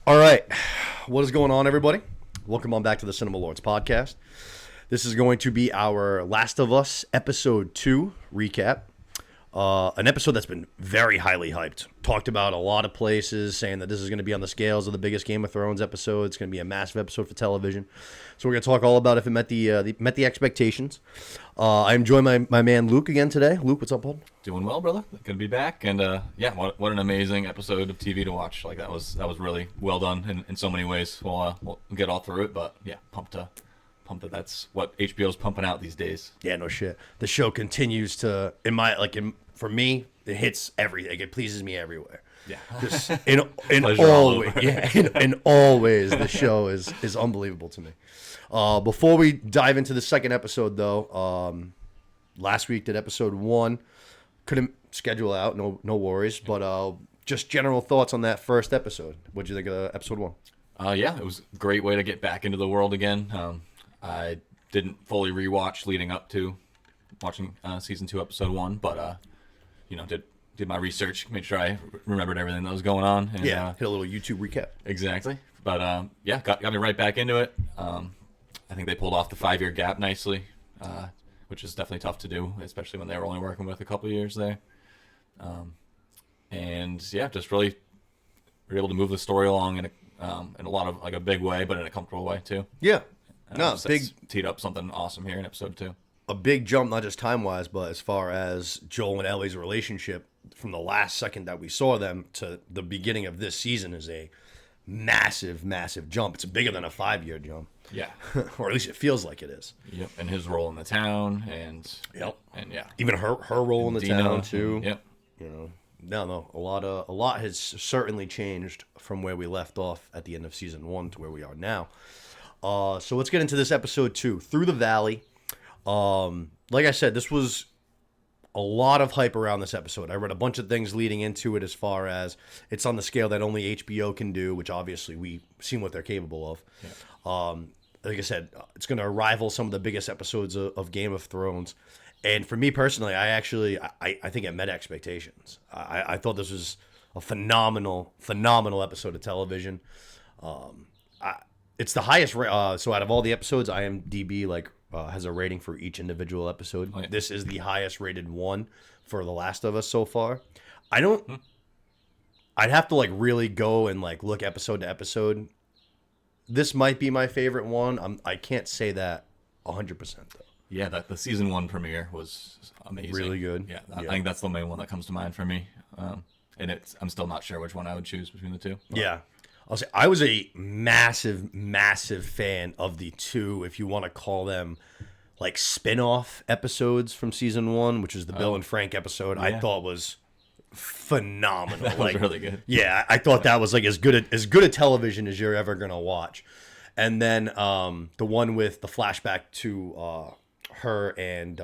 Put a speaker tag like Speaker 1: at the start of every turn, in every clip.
Speaker 1: All right. What is going on, everybody? Welcome on back to the Cinema Lords podcast. This is going to be our Last of Us episode 2 recap. An episode that's been very highly hyped. Talked about a lot of places, saying that this is going to be on the scales of the biggest Game of Thrones episode. It's going to be a massive episode for television. So we're going to talk all about if it met the expectations. I'm joined by my man Luke again today. Luke, what's up, bud?
Speaker 2: Doing well, brother. Good to be back, and yeah, what an amazing episode of TV to watch. Like that was really well done in so many ways. We'll get all through it, but yeah, pumped that that's what HBO's pumping out these days.
Speaker 1: Yeah, no shit. The show continues to, for me, it hits everything. It pleases me everywhere.
Speaker 2: Yeah,
Speaker 1: Just in
Speaker 2: Pleasure all
Speaker 1: all
Speaker 2: over.
Speaker 1: in all ways, the show is unbelievable to me. Before we dive into the second episode, though, last week did episode 1. Couldn't schedule out, no worries. But just general thoughts on that first episode. What'd you think of episode 1?
Speaker 2: Yeah, it was a great way to get back into the world again. I didn't fully rewatch leading up to watching season 2, episode 1, but did my research, made sure I remembered everything that was going on. And,
Speaker 1: Yeah, hit a little YouTube recap.
Speaker 2: exactly. But yeah, got me right back into it. I think they pulled off the 5-year gap nicely, which is definitely tough to do, especially when they were only working with a couple of years there. And yeah, just really were able to move the story along in a lot of like a big way, but in a comfortable way too.
Speaker 1: Yeah, no,
Speaker 2: Just
Speaker 1: big
Speaker 2: teed up something awesome here in episode 2.
Speaker 1: a big jump, not just time wise, but as far as Joel and Ellie's relationship from the last second that we saw them to the beginning of this season is a massive, massive jump. It's bigger than a 5-year jump,
Speaker 2: Yeah.
Speaker 1: or at least it feels like it is.
Speaker 2: Yep. And his role in the town, and
Speaker 1: Yep.
Speaker 2: and yeah,
Speaker 1: Even her role in the
Speaker 2: Dina,
Speaker 1: town too.
Speaker 2: Yep.
Speaker 1: You know, no, a lot has certainly changed from where we left off at the end of season 1 to where we are now. So let's get into this episode 2, Through the Valley. Like I said, this was a lot of hype around this episode. I read a bunch of things leading into it as far as it's on the scale that only HBO can do, which obviously we've seen what they're capable of. Yeah. Like I said, it's going to rival some of the biggest episodes of Game of Thrones. And for me personally, I think it met expectations. I thought this was a phenomenal episode of television. It's the highest. So out of all the episodes, IMDb has a rating for each individual episode.
Speaker 2: Oh, yeah.
Speaker 1: This is the highest rated one for The Last of Us so far. I don't. I'd have to really go and look episode to episode. This might be my favorite one. I can't say that 100% though.
Speaker 2: Yeah, the season 1 premiere was amazing.
Speaker 1: Really good.
Speaker 2: Yeah,
Speaker 1: Yeah.
Speaker 2: I think that's the main one that comes to mind for me. And I'm still not sure which one I would choose between the two. But
Speaker 1: Yeah. I'll say I was a massive, massive fan of the 2, if you want to call them spin-off episodes from season 1, which is the Bill and Frank episode. I
Speaker 2: Yeah.
Speaker 1: thought was phenomenal.
Speaker 2: That was really good.
Speaker 1: Yeah, I thought that was as good a television as you're ever gonna watch. And then the one with the flashback to her and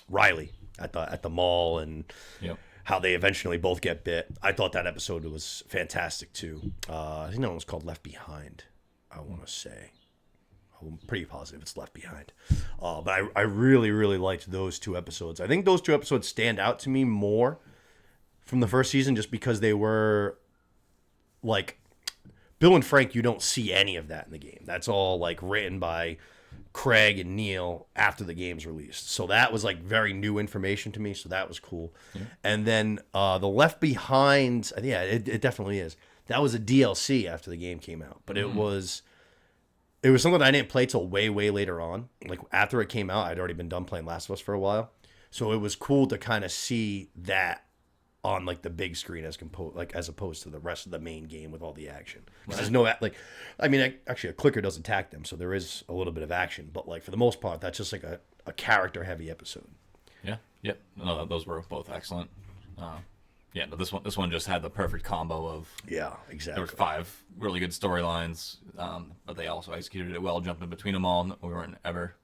Speaker 1: Riley at the mall and
Speaker 2: Yep.
Speaker 1: how they eventually both get bit. I thought that episode was fantastic too. I think that one was called Left Behind, I want to say. I'm pretty positive it's Left Behind. But I really, really liked those 2 episodes. I think those 2 episodes stand out to me more from the first season just because they were Bill and Frank, you don't see any of that in the game. That's all written by Craig and Neil after the game's released. So that was very new information to me. So that was cool. Yeah. And then the Left Behind, yeah, it definitely is. That was a DLC after the game came out, but it was something I didn't play till way, way later on. After it came out, I'd already been done playing Last of Us for a while. So it was cool to kind of see that on the big screen as opposed to the rest of the main game with all the action. Right. There's no actually a clicker does attack them, so there is a little bit of action, but for the most part, that's just a character heavy episode.
Speaker 2: Yeah. Yep. No, those were both excellent. Yeah, but this one just had the perfect combo of
Speaker 1: Yeah, exactly.
Speaker 2: there were 5 really good storylines, but they also executed it well, jumping between them all. We weren't ever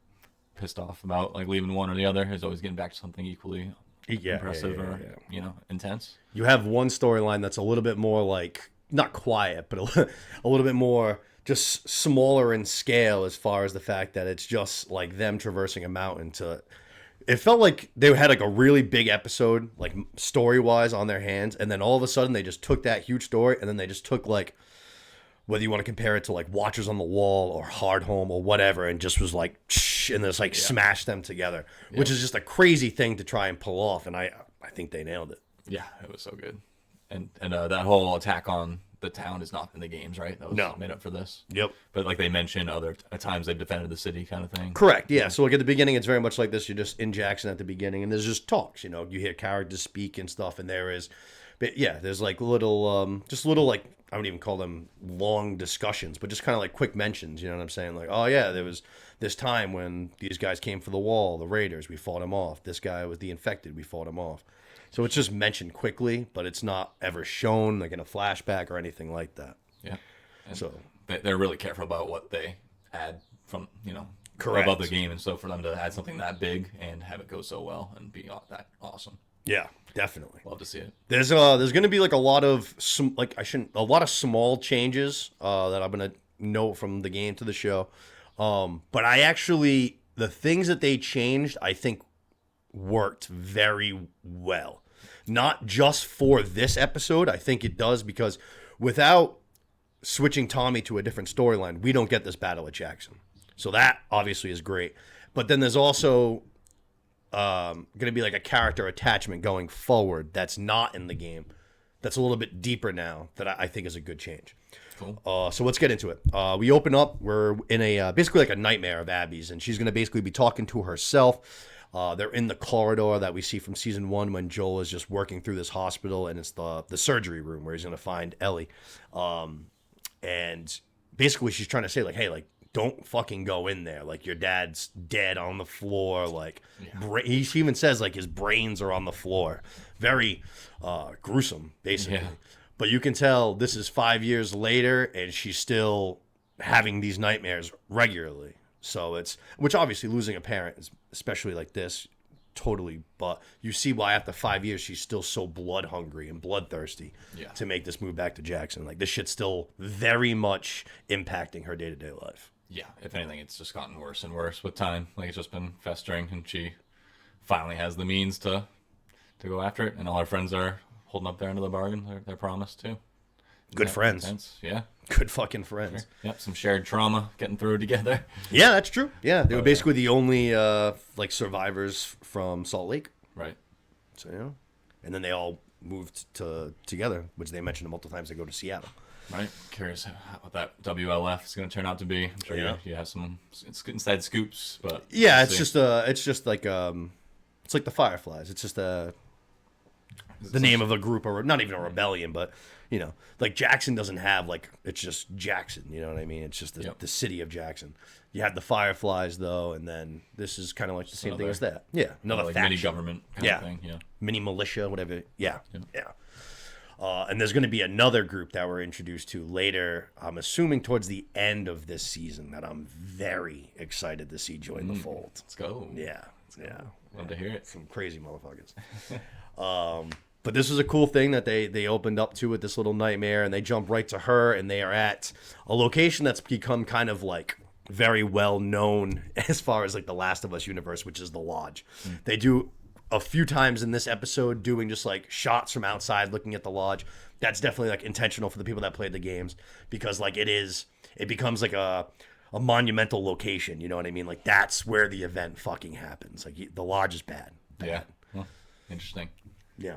Speaker 2: pissed off about leaving one or the other. It was always getting back to something equally impressive or intense.
Speaker 1: You have one storyline that's a little bit more not quiet, but a little bit more just smaller in scale as far as the fact that it's just them traversing a mountain to. It felt like they had a really big episode, story wise, on their hands, and then all of a sudden they just took that huge story and then they just took whether you want to compare it to like Watchers on the Wall or Hard Home or whatever, and just was like, and just like smashed them together, which is just a crazy thing to try and pull off. And I think they nailed it.
Speaker 2: Yeah, it was so good. And that whole attack on the town is not in the games, right? That was made up for this.
Speaker 1: Yep.
Speaker 2: But like they mentioned, other times they've defended the city, kind of thing.
Speaker 1: Correct. Yeah. So like at the beginning, it's very much like this. You're just in Jackson at the beginning, and there's just talks. You hear characters speak and stuff, and but yeah, there's like little, just little like I wouldn't even call them long discussions, but just kind of like quick mentions. You know what I'm saying? Like, oh yeah, there was this time when these guys came for the wall, the Raiders, we fought them off. This guy was the infected, we fought him off. So it's just mentioned quickly, but it's not ever shown like in a flashback or anything like that.
Speaker 2: Yeah. And
Speaker 1: so
Speaker 2: they're really careful about what they add from,
Speaker 1: Correct.
Speaker 2: above the game. And so for them to add something that big and have it go so well and be that awesome.
Speaker 1: Yeah, definitely.
Speaker 2: Love to see it.
Speaker 1: There's going to be like a lot of small changes that I'm going to note from the game to the show. But the things that they changed, I think worked very well. Not just for this episode, I think it does, because without switching Tommy to a different storyline, we don't get this battle at Jackson. So that obviously is great. But then there's also going to be like a character attachment going forward that's not in the game, that's a little bit deeper now, that I think is a good change.
Speaker 2: Cool.
Speaker 1: So let's get into it. We open up, we're in a basically like a nightmare of Abby's, and she's going to basically be talking to herself. They're in the corridor that we see from season 1 when Joel is just working through this hospital, and it's the surgery room where he's going to find Ellie. And basically she's trying to say like, hey, like, don't fucking go in there. Like, your dad's dead on the floor. Like, he even says like his brains are on the floor. Very gruesome, basically. Yeah. But you can tell this is 5 years later, and she's still having these nightmares regularly. So which obviously losing a parent is, especially like this, totally, but you see why after 5 years she's still so blood hungry and bloodthirsty to make this move back to Jackson. Like, this shit's still very much impacting her day-to-day life.
Speaker 2: Yeah, if anything, it's just gotten worse and worse with time. Like, it's just been festering, and she finally has the means to go after it, and all her friends are holding up their end of the bargain, their promise too.
Speaker 1: Good friends.
Speaker 2: Yeah.
Speaker 1: Good fucking friends.
Speaker 2: Sure. Yep, some shared trauma getting through together.
Speaker 1: Yeah, that's true. Yeah, they were basically the only like survivors from Salt Lake.
Speaker 2: Right.
Speaker 1: So, and then they all moved together, which they mentioned multiple times. They go to Seattle.
Speaker 2: Right. Curious what that WLF is going to turn out to be. I'm sure you have some inside scoops, but
Speaker 1: yeah, it's just like it's like the Fireflies. It's just the name of a group, or not even a rebellion, but like Jackson doesn't have like, it's just Jackson. You know what I mean? It's just the city of Jackson. You have the Fireflies though, and then this is kind of like the same thing as that. Yeah, another
Speaker 2: like
Speaker 1: faction.
Speaker 2: Mini government kind of thing. Yeah,
Speaker 1: mini militia, whatever. Yeah. And there's going to be another group that we're introduced to later, I'm assuming towards the end of this season, that I'm very excited to see join the fold.
Speaker 2: Let's go.
Speaker 1: Yeah.
Speaker 2: Love to hear it.
Speaker 1: Some crazy motherfuckers. But this was a cool thing that they opened up to with this little nightmare, and they jump right to her, and they are at a location that's become kind of like very well known as far as like the Last of Us universe, which is the Lodge. They do a few times in this episode doing just like shots from outside looking at the Lodge. That's definitely like intentional for the people that played the games, because like it becomes like a monumental location. You know what I mean? Like, that's where the event fucking happens. Like, the Lodge is bad.
Speaker 2: Yeah. Well, interesting.
Speaker 1: Yeah.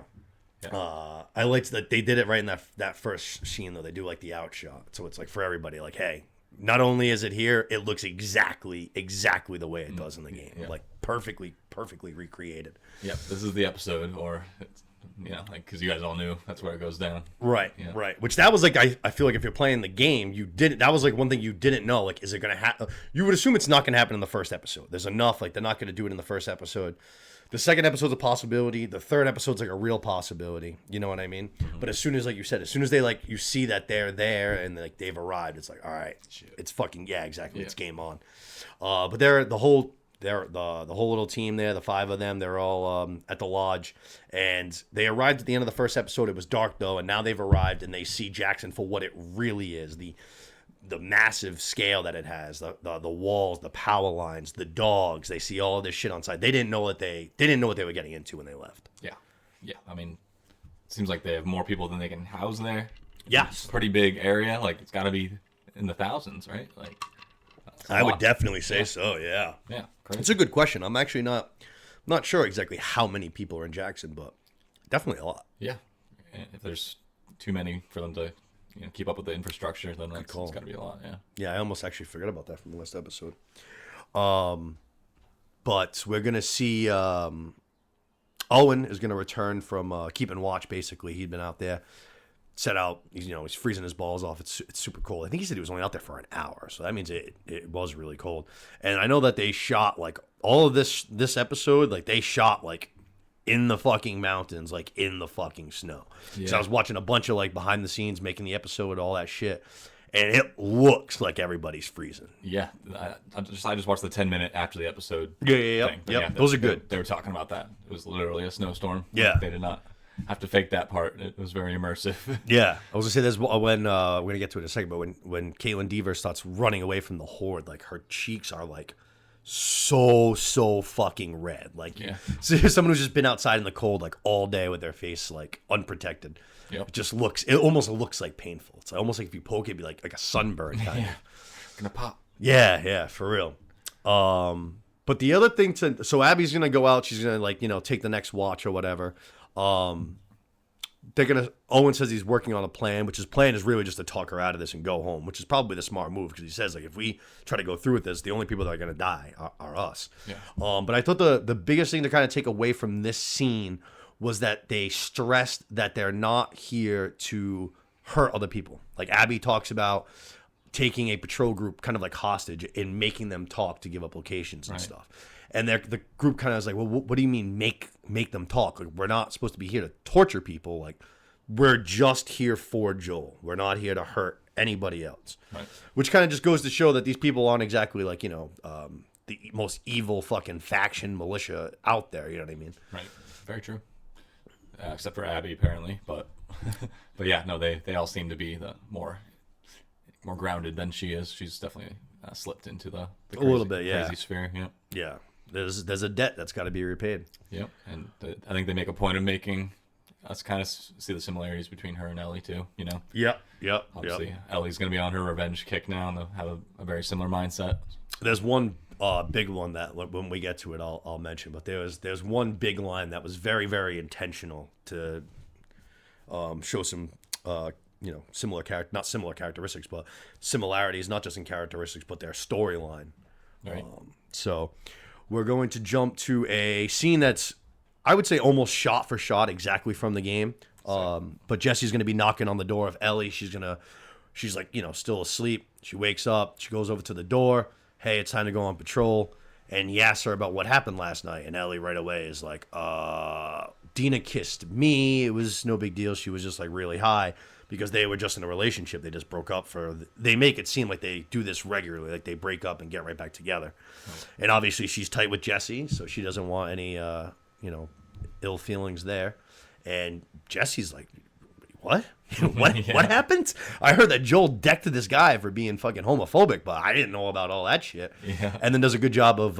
Speaker 1: I liked that they did it right in that first scene though. They do like the outshot, so it's like for everybody, like, hey, not only is it here, it looks exactly the way it does in the game. Like perfectly recreated.
Speaker 2: Yep, this is the episode, or like, because you guys all knew that's where it goes down.
Speaker 1: Right. Which that was like, I feel like if you're playing the game, that was like one thing you didn't know. Like, is it gonna happen? You would assume it's not gonna happen in the first episode. There's enough, like, they're not gonna do it in the first episode. The second episode's a possibility. The third episode's like a real possibility. You know what I mean? Mm-hmm. But as soon as, like you said, as soon as they like, you see that they're there and like they've arrived, it's like, all right, it's fucking exactly. Yeah. It's game on. But the whole little team there, the 5 of them, they're all at the Lodge, and they arrived at the end of the first episode. It was dark though, and now they've arrived and they see Jackson for what it really is. The massive scale that it has, the walls, the power lines, the dogs. They see all of this shit on site. They didn't know what they were getting into when they left.
Speaker 2: Yeah. I mean, it seems like they have more people than they can house there.
Speaker 1: Yes.
Speaker 2: Pretty big area. Like, it's got to be in the thousands, right? Like,
Speaker 1: I would definitely say so, yeah.
Speaker 2: Yeah, crazy.
Speaker 1: It's a good question. I'm actually not sure exactly how many people are in Jackson, but definitely a lot.
Speaker 2: Yeah. And if there's too many for them to keep up with the infrastructure, then it's got to be a lot, yeah.
Speaker 1: Yeah, I almost actually forgot about that from the last episode. But we're going to see Owen is going to return from keeping watch, basically. He'd been out there, set out, he's freezing his balls off. It's super cold. I think he said he was only out there for an hour, so that means it was really cold. And I know that they shot, like, all of this episode, like, they shot, like, in the fucking mountains, like, in the fucking snow. Yeah. So I was watching a bunch of, like, behind the scenes, making the episode, all that shit. And it looks like everybody's freezing.
Speaker 2: Yeah, I just watched the 10-minute after the episode.
Speaker 1: Yeah. Those are good.
Speaker 2: They were talking about that. It was literally a snowstorm.
Speaker 1: Yeah,
Speaker 2: they did not have to fake that part. It was very immersive.
Speaker 1: Yeah, I was gonna say there's when we're gonna get to it in a second, but when Caitlin Deaver starts running away from the horde, like her cheeks are like so fucking red. Like, so someone who's just been outside in the cold like all day with their face like unprotected. Yep. It almost looks like painful. It's almost like if you poke it, it'd be like a sunburn kind of.
Speaker 2: Gonna pop.
Speaker 1: Yeah, for real. But the other thing so Abby's gonna go out. She's gonna take the next watch or whatever. Owen says he's working on a plan, which his plan is really just to talk her out of this and go home, which is probably the smart move because he says like if we try to go through with this, the only people that are gonna die are us. Yeah. But I thought the biggest thing to kind of take away from this scene was that they stressed that they're not here to hurt other people. Like Abby talks about taking a patrol group kind of like hostage and making them talk to give up locations and stuff. And the group kind of is like, well, what do you mean make them talk? Like, we're not supposed to be here to torture people. Like, we're just here for Joel. We're not here to hurt anybody else. Right. Which kind of just goes to show that these people aren't exactly like, the most evil fucking faction militia out there. You know what I mean?
Speaker 2: Right. Very true. Except for Abby, apparently. But yeah, no, they all seem to be the more grounded than she is. She's definitely slipped into the crazy,
Speaker 1: a little bit,
Speaker 2: crazy sphere. Yeah.
Speaker 1: Yeah. There's a debt that's got to be repaid.
Speaker 2: Yep. And I think they make a point of making us kind of see the similarities between her and Ellie too.
Speaker 1: Yep.
Speaker 2: Obviously, Ellie's going to be on her revenge kick now, and they'll have a very similar mindset.
Speaker 1: There's one big one that when we get to it, I'll mention. But there's one big line that was very, very intentional to show some similar not similar characteristics, but similarities, not just in characteristics, but their storyline. Right. So we're going to jump to a scene that's, I would say, almost shot for shot exactly from the game. But Jesse's going to be knocking on the door of Ellie. She's like, still asleep. She wakes up. She goes over to the door. Hey, it's time to go on patrol. And he asks her about what happened last night. And Ellie right away is like, Dina kissed me. It was no big deal. She was just like really high because they were just in a relationship. They just broke up they make it seem like they do this regularly. Like they break up and get right back together. Right. And obviously she's tight with Jesse. So she doesn't want any, ill feelings there. And Jesse's like, what? What happened? I heard that Joel decked this guy for being fucking homophobic, but I didn't know about all that shit. Yeah. And then does a good job of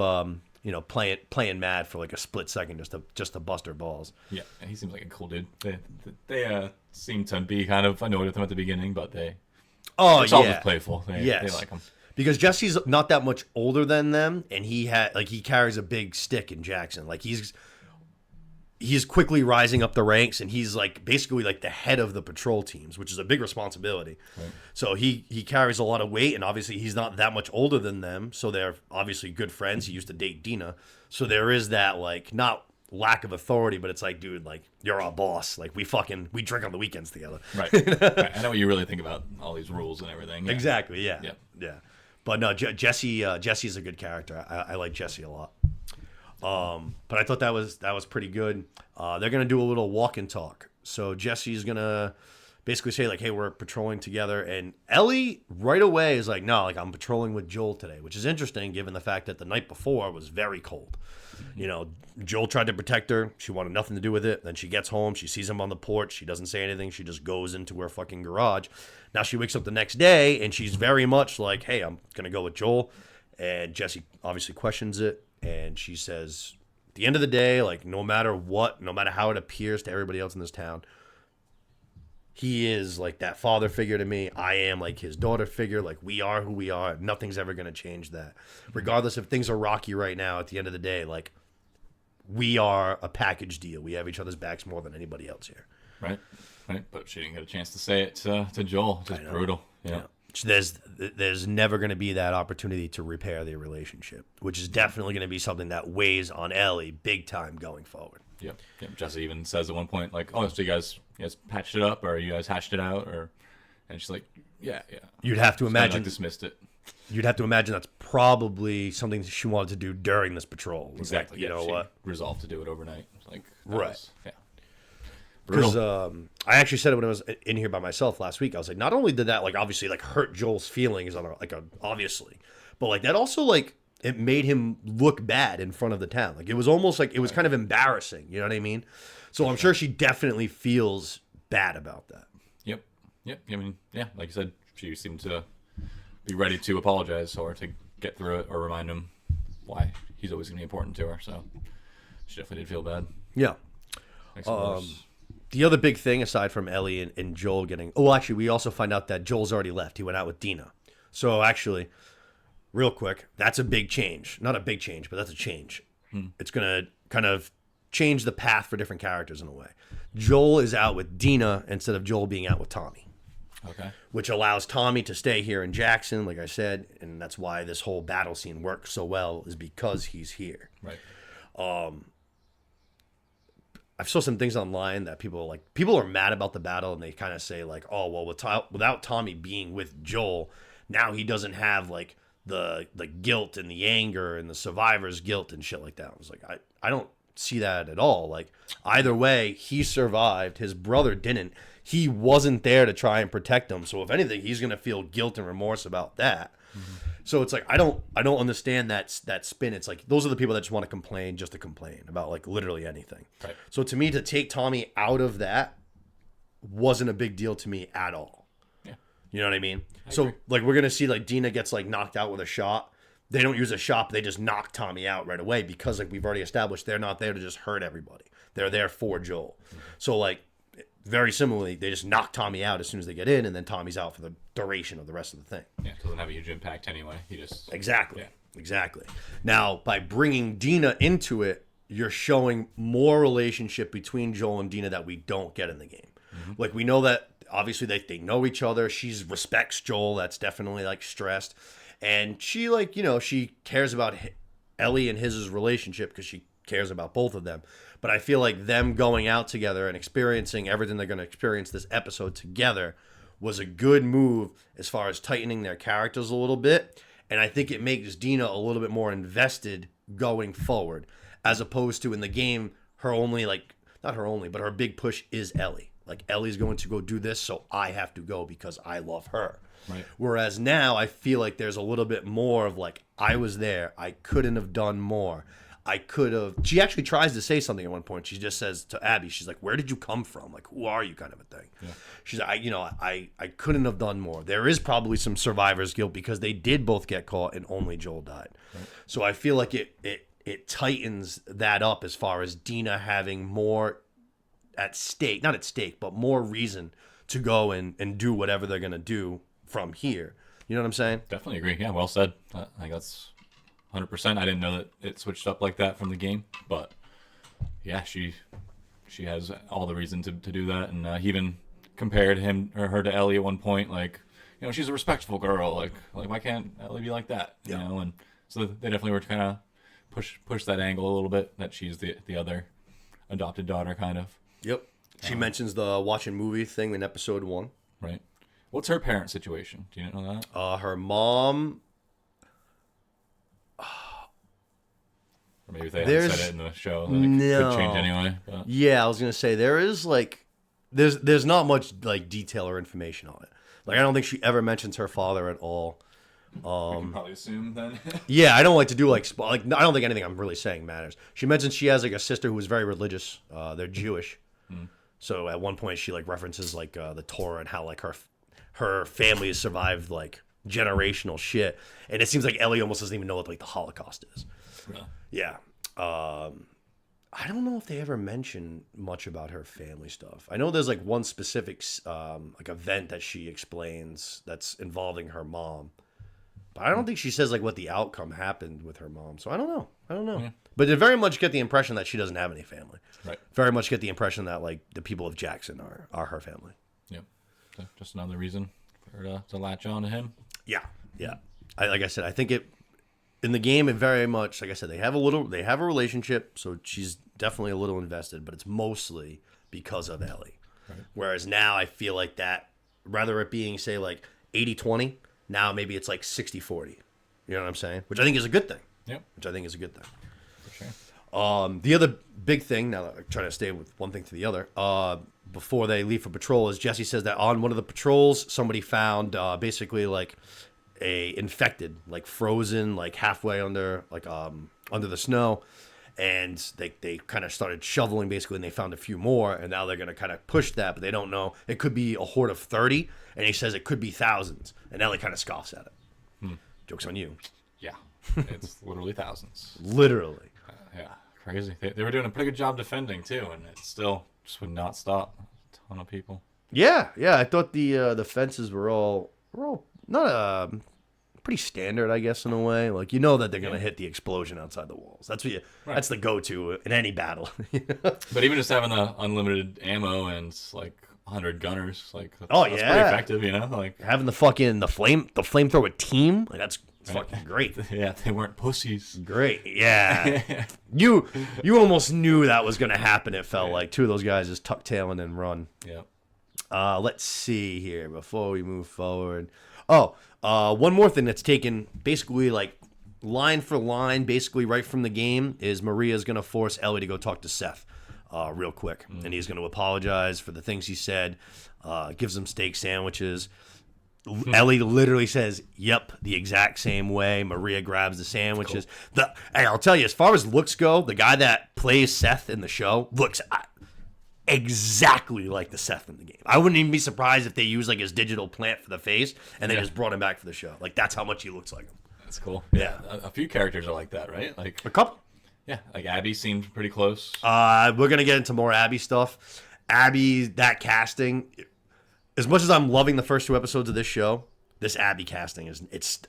Speaker 1: playing mad for like a split second just to bust her balls.
Speaker 2: Yeah, and he seems like a cool dude. They seem to be kind of annoyed with him at the beginning, but it's always playful. They like him.
Speaker 1: Because Jesse's not that much older than them, and he carries a big stick in Jackson. Like he's quickly rising up the ranks, and he's like basically like the head of the patrol teams, which is a big responsibility. Right. So he carries a lot of weight, and obviously he's not that much older than them, so they're obviously good friends. He used to date Dina, so there is that like not lack of authority, but it's like, dude, like you're our boss. Like we drink on the weekends together.
Speaker 2: Right. Right. I know what you really think about all these rules and everything. Yeah.
Speaker 1: Exactly. Yeah. But no, Jesse's a good character. I like Jesse a lot. But I thought that was pretty good. They're gonna do a little walk and talk. So Jesse's gonna basically say like, "Hey, we're patrolling together," and Ellie right away is like, "No, like I'm patrolling with Joel today," which is interesting given the fact that the night before was very cold. Joel tried to protect her. She wanted nothing to do with it. Then she gets home. She sees him on the porch. She doesn't say anything. She just goes into her fucking garage. Now she wakes up the next day and she's very much like, "Hey, I'm gonna go with Joel," and Jesse obviously questions it. And she says, at the end of the day, like, no matter what, no matter how it appears to everybody else in this town, He is like that father figure to me. I am like his daughter figure. Like, we are who we are. Nothing's ever going to change that. Regardless if things are rocky right now, at the end of the day, like, we are a package deal. We have each other's backs more than anybody else here.
Speaker 2: Right. But she didn't get a chance to say it to Joel. Just brutal. Yeah.
Speaker 1: There's never going to be that opportunity to repair their relationship, which is definitely going to be something that weighs on Ellie big time going forward.
Speaker 2: Yep. Jesse even says at one point, like, "Oh, so you guys patched it up, or you guys hashed it out, or?" And she's like, "Yeah."
Speaker 1: You'd have to imagine
Speaker 2: dismissed it.
Speaker 1: You'd have to imagine that's probably something she wanted to do during this patrol.
Speaker 2: Exactly.
Speaker 1: Like, you know what?
Speaker 2: Resolved to do it overnight. Like,
Speaker 1: right.
Speaker 2: Yeah.
Speaker 1: Because I actually said it when I was in here by myself last week. I was like, not only did that like obviously like hurt Joel's feelings on obviously, but like that also like it made him look bad in front of the town. Like it was almost like it was kind of embarrassing. You know what I mean? So I'm sure she definitely feels bad about that.
Speaker 2: Yep. I mean, yeah, like you said, she seemed to be ready to apologize or to get through it or remind him why he's always going to be important to her. So she definitely did feel bad.
Speaker 1: Yeah. The other big thing, aside from Ellie and Joel getting... Oh, actually, we also find out that Joel's already left. He went out with Dina. So, actually, real quick, that's a big change. Not a big change, but that's a change. It's going to kind of change the path for different characters in a way. Joel is out with Dina instead of Joel being out with Tommy.
Speaker 2: Okay.
Speaker 1: Which allows Tommy to stay here in Jackson, like I said, and that's why this whole battle scene works so well, is because he's here.
Speaker 2: Right.
Speaker 1: I saw some things online that people are mad about the battle, and they kind of say like, oh well, without Tommy being with Joel, now he doesn't have like the guilt and the anger and the survivor's guilt and shit like that. I was like, I don't see that at all. Like either way, he survived. His brother didn't. He wasn't there to try and protect him. So if anything, he's gonna feel guilt and remorse about that. Mm-hmm. So it's like I don't understand that spin. It's like those are the people that just want to complain just to complain about like literally anything.
Speaker 2: Right.
Speaker 1: So to me, to take Tommy out of that wasn't a big deal to me at all.
Speaker 2: Yeah.
Speaker 1: You know what I mean?
Speaker 2: I
Speaker 1: so
Speaker 2: agree.
Speaker 1: like we're gonna see like Dina gets like knocked out with a shot. They don't use a shot, but they just knock Tommy out right away because like we've already established they're not there to just hurt everybody. They're there for Joel. Mm-hmm. So like very similarly, they just knock Tommy out as soon as they get in, and then Tommy's out for the duration of the rest of the thing.
Speaker 2: Yeah, it doesn't have a huge impact anyway. He just
Speaker 1: Exactly.
Speaker 2: Yeah.
Speaker 1: Exactly. Now, by bringing Dina into it, you're showing more relationship between Joel and Dina that we don't get in the game. Mm-hmm. Like we know that obviously they know each other. She respects Joel. That's definitely like stressed, and she like she cares about Ellie and his relationship because she cares about both of them. But I feel like them going out together and experiencing everything they're going to experience this episode together was a good move as far as tightening their characters a little bit. And I think it makes Dina a little bit more invested going forward, as opposed to in the game, her only not her only, but her big push is Ellie. Like Ellie's going to go do this, so I have to go because I love her.
Speaker 2: Right.
Speaker 1: Whereas now I feel like there's a little bit more of like, I was there. I couldn't have done more. I could have. She actually tries to say something at one point. She just says to Abby, she's like, "Where did you come from? Like, who are you?" kind of a thing. Yeah. She's like, I couldn't have done more. There is probably some survivor's guilt because they did both get caught and only Joel died. Right. So I feel like it tightens that up as far as Dina having more at stake, not at stake, but more reason to go and do whatever they're gonna do from here. You know what I'm saying?
Speaker 2: Definitely agree. Yeah, well said. I think that's 100%. I didn't know that it switched up like that from the game, but yeah, she has all the reason to do that, and he even compared her to Ellie at one point, like, she's a respectful girl, like why can't Ellie be like that, you know? And so they definitely were kind of push that angle a little bit, that she's the other adopted daughter, kind of.
Speaker 1: Yep. She mentions the watching movie thing in episode 1.
Speaker 2: Right. What's her parent situation? Do you know that?
Speaker 1: Her mom.
Speaker 2: Or maybe if they hadn't said it in the show, then it could change anyway. But.
Speaker 1: Yeah, I was gonna say there is there's not much like detail or information on it. Like I don't think she ever mentions her father at all.
Speaker 2: We can probably assume then.
Speaker 1: Yeah, I don't like to do like I don't think anything I'm really saying matters. She mentions she has like a sister who was very religious. They're Jewish. So at one point she like references like the Torah and how like her family has survived like generational shit, and it seems like Ellie almost doesn't even know what like the Holocaust is.
Speaker 2: Really?
Speaker 1: Yeah. I don't know if they ever mention much about her family stuff. I know there's like one specific like event that she explains that's involving her mom, but I don't think she says like what the outcome happened with her mom. So I don't know.
Speaker 2: Yeah.
Speaker 1: But I very much get the impression that she doesn't have any family.
Speaker 2: Right.
Speaker 1: Very much get the impression that like the people of Jackson are her family.
Speaker 2: Yep. So just another reason for her to latch on to him.
Speaker 1: Yeah. Like I said, I think it in the game. It very much, like I said, they have a relationship, so she's definitely a little invested, but it's mostly because of Ellie.
Speaker 2: Right.
Speaker 1: Whereas now I feel like that, rather it being say like 80-20, now maybe it's like 60-40. You know what I'm saying? Which I think is a good thing.
Speaker 2: Yep.
Speaker 1: Which I think is a good thing.
Speaker 2: For sure.
Speaker 1: The other big thing, now that I'm trying to stay with one thing to the other, before they leave for patrol, is Jesse says that on one of the patrols, somebody found basically like a infected, like frozen, like halfway under, like under the snow, and they kind of started shoveling basically, and they found a few more, and now they're gonna kind of push that, but they don't know. It could be a horde of 30, and he says it could be thousands, and Ellie kind of scoffs at it. Joke's on you.
Speaker 2: Yeah. It's literally thousands.
Speaker 1: Literally.
Speaker 2: Yeah. Crazy. They were doing a pretty good job defending too, and it still just would not stop. A ton of people.
Speaker 1: Yeah. I thought the fences were all not pretty standard, I guess, in a way. Like, you know that they're gonna hit the explosion outside the walls. That's what that's the go-to in any battle.
Speaker 2: But even just having the unlimited ammo and like 100 gunners, like that's pretty effective, you know. Like
Speaker 1: having the flamethrower team, like that's fucking great.
Speaker 2: Yeah, they weren't pussies.
Speaker 1: Great, yeah. you almost knew that was gonna happen. It felt like two of those guys just tuck tail and then run.
Speaker 2: Yeah.
Speaker 1: Let's see here before we move forward. One more thing that's taken basically like line for line, basically right from the game, is Maria's going to force Ellie to go talk to Seth real quick. And he's going to apologize for the things he said, gives him steak sandwiches. Ellie literally says, yep, the exact same way. Maria grabs the sandwiches. Cool. And I'll tell you, as far as looks go, the guy that plays Seth in the show looks exactly like the Seth in the game. I wouldn't even be surprised if they use like his digital plant for the face and they just brought him back for the show. Like, that's how much he looks like him.
Speaker 2: That's cool.
Speaker 1: Yeah.
Speaker 2: A few characters are like that, right? Like
Speaker 1: a couple.
Speaker 2: Yeah, like Abby seemed pretty close.
Speaker 1: We're gonna get into more Abby stuff. Abby, that casting, as much as I'm loving the first two episodes of this show, this Abby casting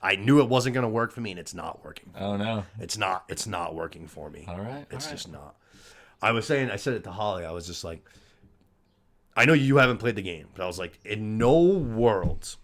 Speaker 1: I knew it wasn't gonna work for me, and it's not working.
Speaker 2: Oh no.
Speaker 1: It's not working for me.
Speaker 2: All right.
Speaker 1: It's just not. I said it to Holly, I was just like, I know you haven't played the game, but I was like, in no world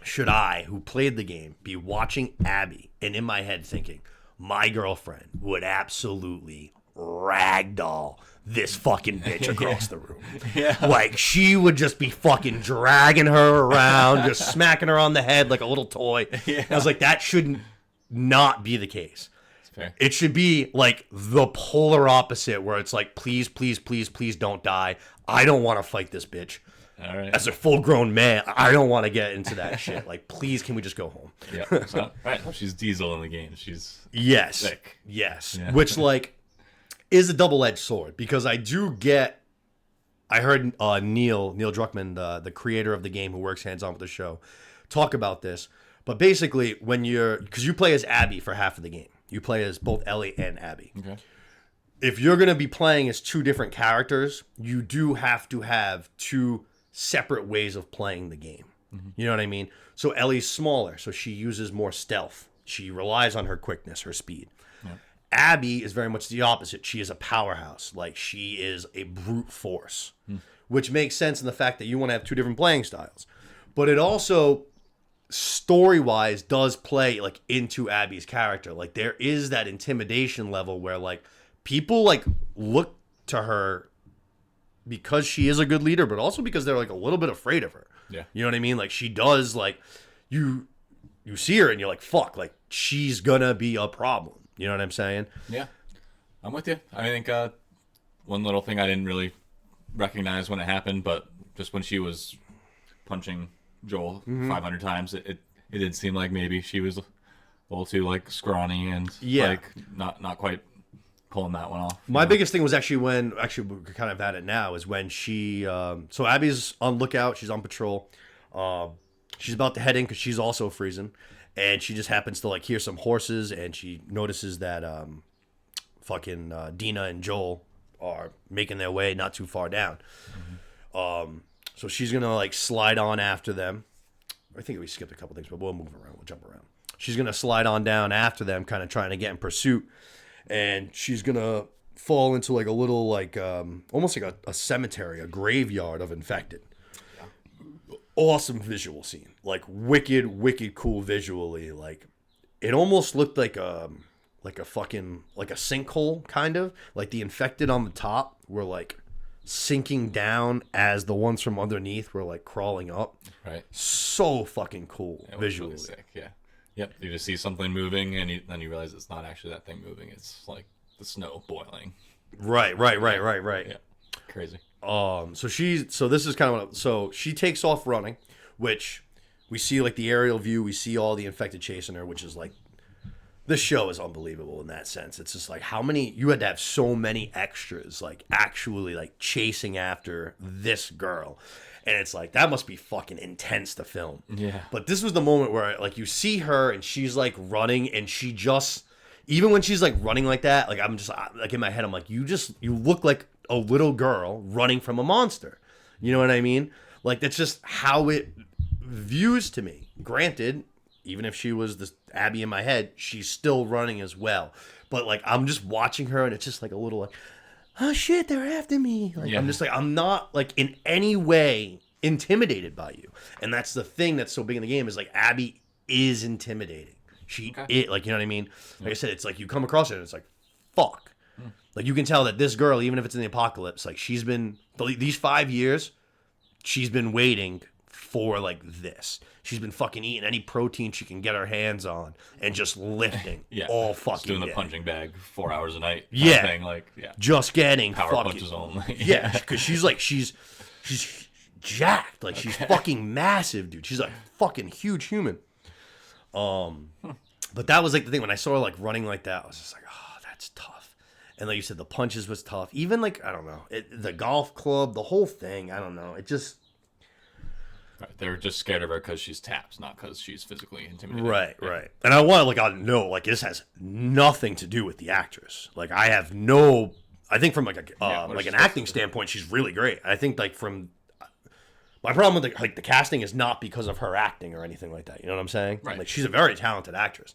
Speaker 1: should I, who played the game, be watching Abby and in my head thinking, my girlfriend would absolutely ragdoll this fucking bitch across the room.
Speaker 2: Yeah.
Speaker 1: Like, she would just be fucking dragging her around, just smacking her on the head like a little toy. Yeah. I was like, that shouldn't not be the case.
Speaker 2: Fair.
Speaker 1: It should be like the polar opposite, where it's like, please, please, please, please don't die. I don't want to fight this bitch.
Speaker 2: All right.
Speaker 1: As a full-grown man, I don't want to get into that shit. Like, please, can we just go home?
Speaker 2: Yeah. So, right. She's Diesel in the game. She's sick.
Speaker 1: Yes.
Speaker 2: Yeah.
Speaker 1: Which, like, is a double-edged sword, because I heard Neil Druckmann, the creator of the game who works hands-on with the show, talk about this. But basically, because you play as Abby for half of the game. You play as both Ellie and Abby.
Speaker 2: Okay.
Speaker 1: If you're going to be playing as two different characters, you do have to have two separate ways of playing the game. Mm-hmm. You know what I mean? So Ellie's smaller, so she uses more stealth. She relies on her quickness, her speed. Yeah. Abby is very much the opposite. She is a powerhouse. Like, she is a brute force, which makes sense in the fact that you want to have two different playing styles. But it also, story-wise, does play like into Abby's character. Like, there is that intimidation level where like people like look to her because she is a good leader, but also because they're like a little bit afraid of her.
Speaker 2: Yeah.
Speaker 1: You know what I mean? Like, she does, like, you see her and you're like, fuck, like, she's gonna be a problem. You know what I'm saying?
Speaker 2: Yeah. I'm with you. I think one little thing I didn't really recognize when it happened, but just when she was punching Joel 500 times, it did seem like maybe she was a little too like scrawny and like not quite pulling that one off.
Speaker 1: My biggest thing was actually we're kind of at it now, is when she so Abby's on lookout, she's on patrol, she's about to head in because she's also freezing, and she just happens to like hear some horses, and she notices that fucking Dina and Joel are making their way not too far down. So she's gonna like slide on after them. I think we skipped a couple things, but we'll move around. We'll jump around. She's gonna slide on down after them, kind of trying to get in pursuit, and she's gonna fall into like a little like almost like a cemetery, a graveyard of infected. Awesome visual scene, like wicked cool visually. Like it almost looked like a fucking like a sinkhole, kind of like the infected on the top were like sinking down as the ones from underneath were like crawling up.
Speaker 2: Right.
Speaker 1: So fucking cool
Speaker 2: It was
Speaker 1: visually.
Speaker 2: really sick. Yeah. Yep. You just see something moving, and then you realize it's not actually that thing moving. It's like the snow boiling.
Speaker 1: Right.
Speaker 2: Yeah. Crazy.
Speaker 1: So this is kind of so she takes off running, which we see like the aerial view. We see all the infected chasing her, which is like, this show is unbelievable in that sense. It's just like how many you had to have so many extras like actually like chasing after this girl, and it's like that must be fucking intense to film.
Speaker 2: Yeah.
Speaker 1: But this was the moment where like you see her and she's like running, and she just, even when she's like running like that, like I'm just like in my head I'm like you look like a little girl running from a monster. You know what I mean? Like that's just how it views to me. Granted, even if she was the Abby in my head, she's still running as well. But like I'm just watching her, and it's just like a little like, oh shit, they're after me. Like, yeah. I'm just like, I'm not like in any way intimidated by you. And that's the thing that's so big in the game is like Abby is intimidating. Like, you know what I mean? Like I said, it's like you come across it and it's like, fuck. Like you can tell that this girl, even if it's in the apocalypse, like she's been, these 5 years, she's been waiting for like this. She's been fucking eating any protein she can get her hands on and just lifting all fucking
Speaker 2: just doing the
Speaker 1: day.
Speaker 2: punching bag 4 hours a night.
Speaker 1: Yeah.
Speaker 2: Thing. Like, yeah.
Speaker 1: Just getting
Speaker 2: power
Speaker 1: fucking,
Speaker 2: punches only.
Speaker 1: Yeah, because she's like, she's jacked. Like she's fucking massive, dude. She's like fucking huge human. But that was like the thing when I saw her like running like that, I was just like, oh, that's tough. And like you said, the punches was tough. Even like, I don't know, the golf club, the whole thing, I don't know. It just...
Speaker 2: Right. They're just scared of her because she's tapped, not because she's physically intimidating.
Speaker 1: Right, yeah. Right. And I want to like, I know, like this has nothing to do with the actress. Like I have no... I think from like a like an acting standpoint, she's really great. I think like from... My problem with the casting is not because of her acting or anything like that. You know what I'm saying?
Speaker 2: Right.
Speaker 1: Like she's a very talented actress.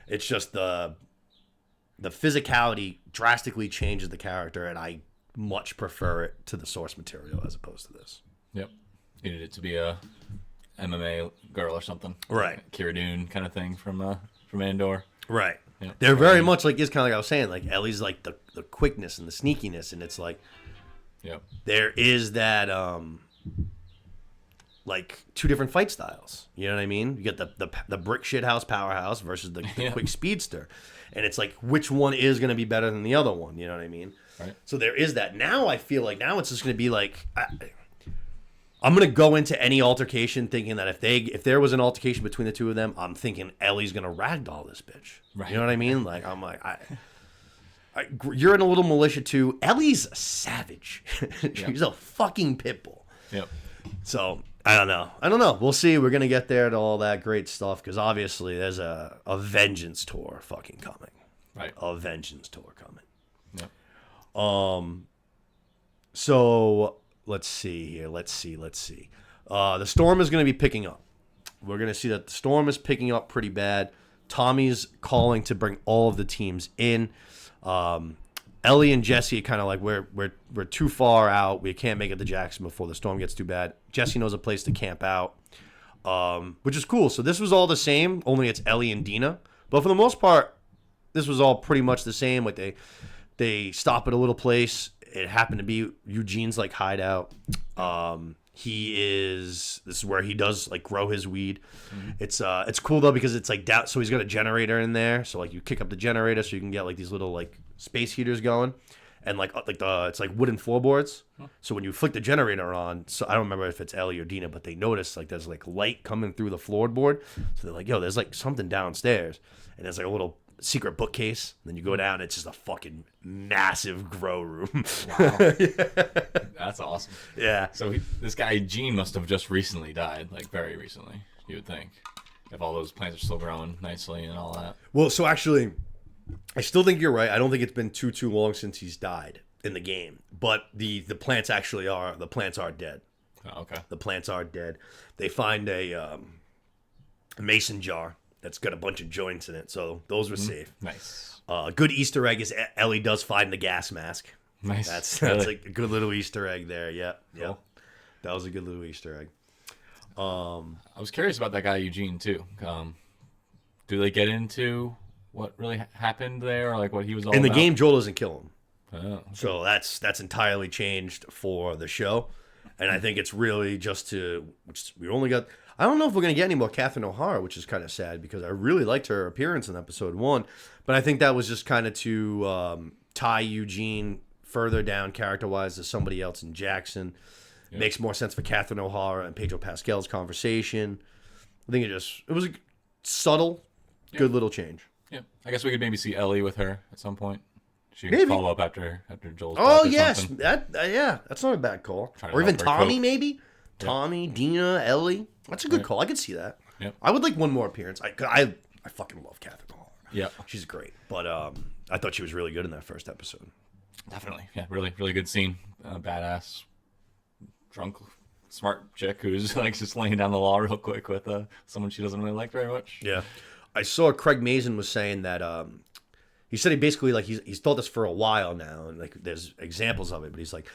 Speaker 1: It's just the physicality drastically changes the character, and I much prefer it to the source material as opposed to this.
Speaker 2: Yep. Needed it to be a MMA girl or something.
Speaker 1: Right.
Speaker 2: Like Cara Dune kind of thing from Andor.
Speaker 1: Right.
Speaker 2: Yep.
Speaker 1: They're very much like, it's kind of like I was saying, like Ellie's like the quickness and the sneakiness, and it's like,
Speaker 2: yep.
Speaker 1: There is that like two different fight styles. You know what I mean? You get the brick shithouse powerhouse versus the quick speedster. And it's like, which one is going to be better than the other one? You know what I mean?
Speaker 2: Right.
Speaker 1: So there is that. Now I feel like now it's just going to be like, I'm going to go into any altercation thinking that if there was an altercation between the two of them, I'm thinking Ellie's going to ragdoll this bitch.
Speaker 2: Right.
Speaker 1: You know what I mean? Like, I'm like, you're in a little militia too. Ellie's a savage. She's a fucking pit bull.
Speaker 2: Yep.
Speaker 1: So I don't know. We'll see. We're gonna get there to all that great stuff because obviously there's a Vengeance tour fucking coming.
Speaker 2: Right.
Speaker 1: A Vengeance tour coming.
Speaker 2: Yep.
Speaker 1: So let's see here. Let's see. The storm is gonna be picking up. We're gonna see that the storm is picking up pretty bad. Tommy's calling to bring all of the teams in. Ellie and Jesse kind of like we're too far out. We can't make it to Jackson before the storm gets too bad. Jesse knows a place to camp out, which is cool. So this was all the same, only it's Ellie and Dina. But for the most part, this was all pretty much the same. Like they stop at a little place. It happened to be Eugene's like hideout. This is where he does like grow his weed. Mm-hmm. It's cool though because it's like down. So he's got a generator in there. So like you kick up the generator so you can get like these little like space heaters going, and like it's like wooden floorboards. Huh. So when you flick the generator on, so I don't remember if it's Ellie or Dina, but they notice like there's like light coming through the floorboard. So they're like, yo, there's like something downstairs, and there's like a little secret bookcase. And then you go down, it's just a fucking massive grow room.
Speaker 2: Wow. Yeah. That's awesome.
Speaker 1: Yeah.
Speaker 2: So this guy Gene must have just recently died, like very recently, you would think, if all those plants are still growing nicely and all that.
Speaker 1: Well, so actually, I still think you're right. I don't think it's been too long since he's died in the game. But the plants are dead.
Speaker 2: Oh, okay.
Speaker 1: The plants are dead. They find a mason jar that's got a bunch of joints in it, so those were safe.
Speaker 2: Nice.
Speaker 1: Good Easter egg is Ellie does find the gas mask.
Speaker 2: Nice.
Speaker 1: That's
Speaker 2: Really?
Speaker 1: a good little Easter egg there. Yeah, yeah.
Speaker 2: Cool.
Speaker 1: That was a good little Easter egg.
Speaker 2: I was curious about that guy Eugene too. Do they get into what really happened there, or like what he was all
Speaker 1: In the
Speaker 2: about?
Speaker 1: game, Joel doesn't kill him,
Speaker 2: Oh,
Speaker 1: so that's entirely changed for the show, and I think it's really just we only got. I don't know if we're gonna get any more Catherine O'Hara, which is kind of sad because I really liked her appearance in episode 1, but I think that was just kind of to tie Eugene further down character wise to somebody else in Jackson. Makes more sense for Catherine O'Hara and Pedro Pascal's conversation. I think it was a subtle, good little change.
Speaker 2: yeah. I guess we could maybe see Ellie with her at some point. She
Speaker 1: Maybe.
Speaker 2: can follow up after Joel's
Speaker 1: Oh
Speaker 2: death or
Speaker 1: yes,
Speaker 2: something.
Speaker 1: yeah, that's not a bad call.
Speaker 2: Try to
Speaker 1: Or even
Speaker 2: help her
Speaker 1: Tommy,
Speaker 2: cope.
Speaker 1: maybe Tommy, Dina, Ellie. That's a good
Speaker 2: Right.
Speaker 1: call. I could see that.
Speaker 2: Yep.
Speaker 1: I would like one more appearance. I fucking love Catherine O'Hara.
Speaker 2: Yeah,
Speaker 1: She's great, but I thought she was really good in that first episode.
Speaker 2: definitely. Yeah, really, really good scene. Badass, drunk, smart chick who's like just laying down the law real quick with someone she doesn't really like very much.
Speaker 1: Yeah, I saw Craig Mazin was saying that he said he basically like he's thought this for a while now, and like there's examples of it, but he's like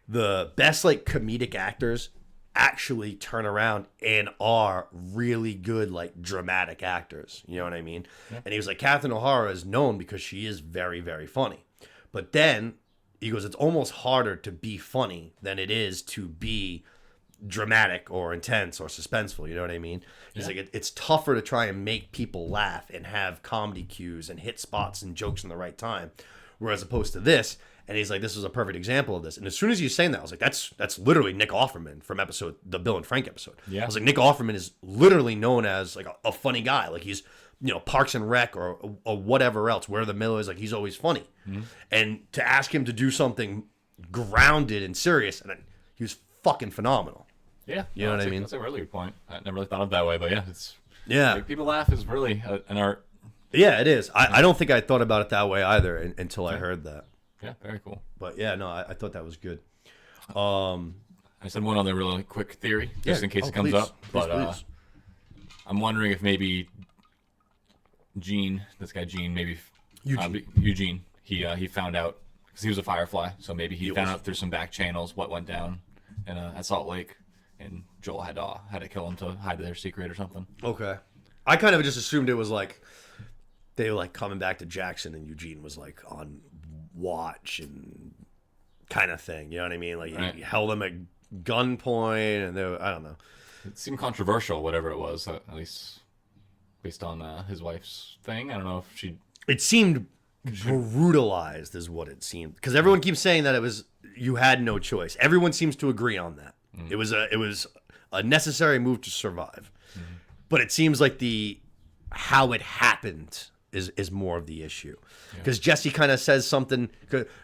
Speaker 1: the best like comedic actors actually turn around and are really good like dramatic actors. You know what I mean? Yeah. And he was like, Catherine O'Hara is known because she is very, very funny, but then he goes, it's almost harder to be funny than it is to be dramatic or intense or suspenseful. You know what I mean? He's like, it's tougher to try and make people laugh and have comedy cues and hit spots and jokes in the right time, whereas opposed to this. And he's like, this is a perfect example of this. And as soon as he was saying that, I was like, that's literally Nick Offerman from the Bill and Frank episode.
Speaker 2: Yeah.
Speaker 1: I was like, Nick Offerman is literally known as like a funny guy. Like he's, Parks and Rec or whatever else, Where the Mill is, like he's always funny. Mm-hmm. And to ask him to do something grounded and serious, and he was fucking phenomenal.
Speaker 2: Yeah,
Speaker 1: You know what I mean?
Speaker 2: That's a really good point. I never really thought of it that way, but yeah, it's
Speaker 1: Yeah.
Speaker 2: people laugh is really an art.
Speaker 1: Yeah, it is. I don't think I thought about it that way either until I heard that.
Speaker 2: Yeah, very cool.
Speaker 1: But yeah, no, I thought that was good.
Speaker 2: I said one other really quick theory, just in case it comes
Speaker 1: please.
Speaker 2: up. But
Speaker 1: Please.
Speaker 2: I'm wondering if maybe this guy Gene, maybe Eugene, he found out because he was a Firefly, so maybe he found out through some back channels what went down at Salt Lake, and Joel had to kill him to hide their secret or something.
Speaker 1: Okay. I kind of just assumed it was like they were like coming back to Jackson and Eugene was like on watch and kind of thing. You know what I mean? Like
Speaker 2: Right.
Speaker 1: he held them at gunpoint and I don't know.
Speaker 2: It seemed controversial, whatever it was, at least based on his wife's thing. I don't know if she.
Speaker 1: It seemed brutalized is what it seemed, because everyone keeps saying that you had no choice. Everyone seems to agree on that. It was a necessary move to survive. But it seems like how it happened is more of the issue, because Jesse kind of says something.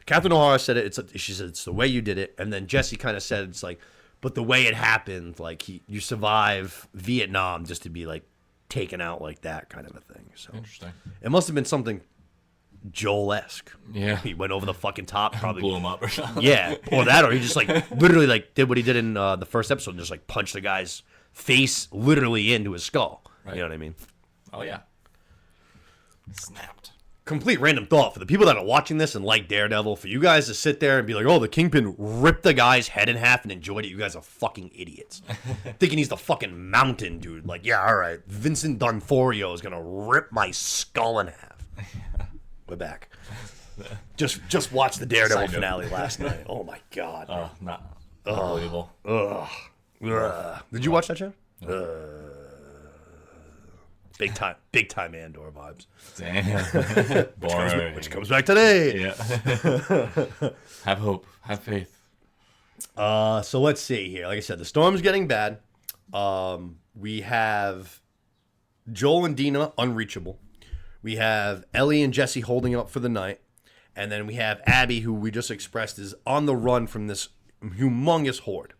Speaker 1: Catherine O'Hara said it. She said it's the way you did it, and then Jesse kind of said it's like, but the way it happened, like you survive Vietnam just to be like taken out like that kind of a thing. So
Speaker 2: Interesting.
Speaker 1: it must have been something Joel-esque.
Speaker 2: Yeah.
Speaker 1: He went over the fucking top, probably.
Speaker 2: Blew him up or something.
Speaker 1: Yeah, or that, or he just like literally like did what he did in the first episode, and just like punched the guy's face literally into his skull.
Speaker 2: Right.
Speaker 1: You know what I mean?
Speaker 2: Oh yeah. Snapped.
Speaker 1: Complete random thought for the people that are watching this and like Daredevil, for you guys to sit there and be like, "Oh, the Kingpin ripped the guy's head in half and enjoyed it." You guys are fucking idiots, thinking he's the fucking Mountain dude. Like, yeah, all right, Vincent D'Onofrio is gonna rip my skull in half. We're back. Just watched the Daredevil
Speaker 2: Side note.
Speaker 1: finale last night. Oh my god.
Speaker 2: Oh, not unbelievable.
Speaker 1: Ugh. Did you watch that show? Big time Andor vibes.
Speaker 2: Damn. Boring.
Speaker 1: Which comes back today.
Speaker 2: Yeah. Have hope. Have faith.
Speaker 1: So let's see here. Like I said, the storm's getting bad. We have Joel and Dina unreachable. We have Ellie and Jesse holding up for the night. And then we have Abby, who we just expressed is on the run from this humongous horde.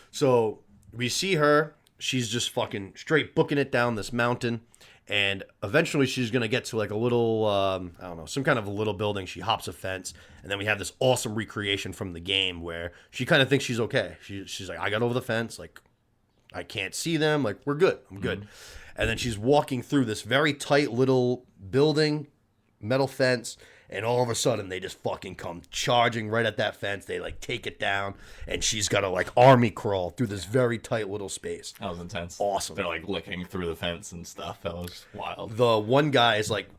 Speaker 1: So we see her. She's just fucking straight booking it down this mountain. And eventually she's going to get to like a little, I don't know, some kind of a little building. She hops a fence. And then we have this awesome recreation from the game where she kind of thinks she's okay. She's like, I got over the fence. Like, I can't see them. Like, we're good. I'm good. And then she's walking through this very tight little building, metal fence. And all of a sudden, they just fucking come charging right at that fence. They, like, take it down. And she's got to, like, army crawl through this very tight little space.
Speaker 2: That was intense.
Speaker 1: Awesome.
Speaker 2: They're, like, licking through the fence and stuff. That was wild.
Speaker 1: The one guy is, like,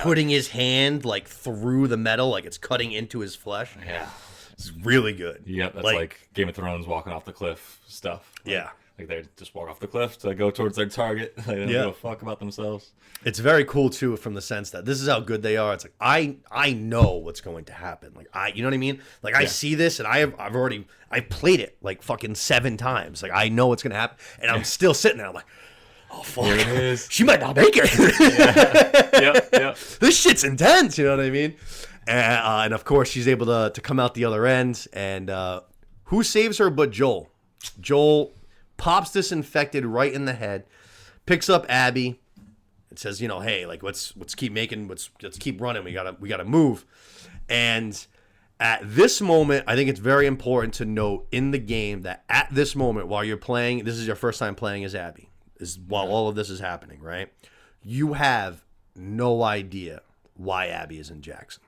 Speaker 1: putting his hand, like, through the metal. Like, it's cutting into his flesh.
Speaker 2: Yeah.
Speaker 1: It's really good.
Speaker 2: Yep, that's like Game of Thrones walking off the cliff stuff.
Speaker 1: Yeah.
Speaker 2: Like they just walk off the cliff to go towards their target. They don't give a fuck about themselves.
Speaker 1: It's very cool too, from the sense that this is how good they are. It's like I know what's going to happen. Like you know what I mean? Like I see this, and I've played it like fucking 7 times. Like I know what's gonna happen, and I'm still sitting there. I'm like, oh fuck,
Speaker 2: here it is.
Speaker 1: She might not make it.
Speaker 2: Yep.
Speaker 1: This shit's intense. You know what I mean? And of course, she's able to come out the other end. And who saves her but Joel? Joel pops this infected right in the head, picks up Abby, and says, you know, hey, like let's keep running. We gotta move. And at this moment, I think it's very important to note in the game that at this moment, while you're playing, this is your first time playing as Abby, while all of this is happening, right? You have no idea why Abby is in Jackson.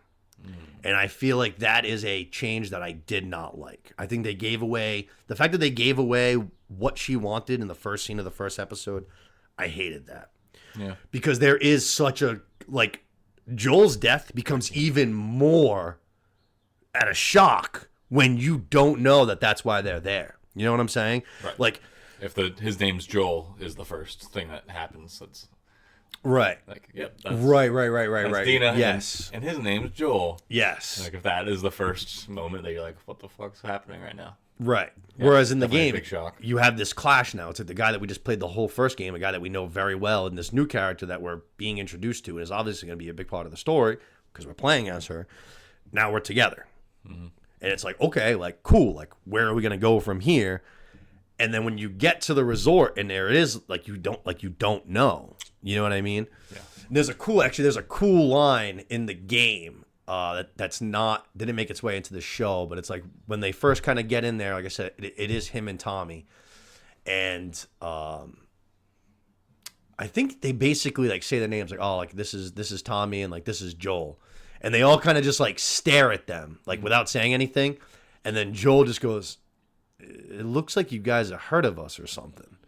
Speaker 1: And I feel like that is a change that I did not like. I think the fact that they gave away what she wanted in the first scene of the first episode, I hated that.
Speaker 2: Yeah.
Speaker 1: Because there is such a, like, Joel's death becomes even more at a shock when you don't know that that's why they're there. You know what I'm saying?
Speaker 2: Right.
Speaker 1: Like,
Speaker 2: if his name's Joel is the first thing that happens, it's
Speaker 1: right.
Speaker 2: like, yep.
Speaker 1: Right.
Speaker 2: That's Dina.
Speaker 1: Yes.
Speaker 2: And his name's Joel.
Speaker 1: Yes.
Speaker 2: Like if that is the first moment that you're like, what the fuck's happening right now?
Speaker 1: Right.
Speaker 2: Yeah,
Speaker 1: whereas in the
Speaker 2: definitely a
Speaker 1: game,
Speaker 2: big shock.
Speaker 1: you have this clash now. It's like the guy that we just played the whole first game, a guy that we know very well, and this new character that we're being introduced to, and is obviously going to be a big part of the story because we're playing as her. Now we're together. Mm-hmm. And it's like, okay, like, cool. Like, where are we going to go from here? And then when you get to the resort and there it is, like, you don't know. You know what I mean?
Speaker 2: Yeah.
Speaker 1: And there's a cool line in the game didn't make its way into the show, but it's like when they first kind of get in there, like I said, it is him and Tommy. And I think they basically like say the names like, oh, like this is Tommy and like this is Joel. And they all kind of just like stare at them, like without saying anything. And then Joel just goes, it looks like you guys have heard of us or something.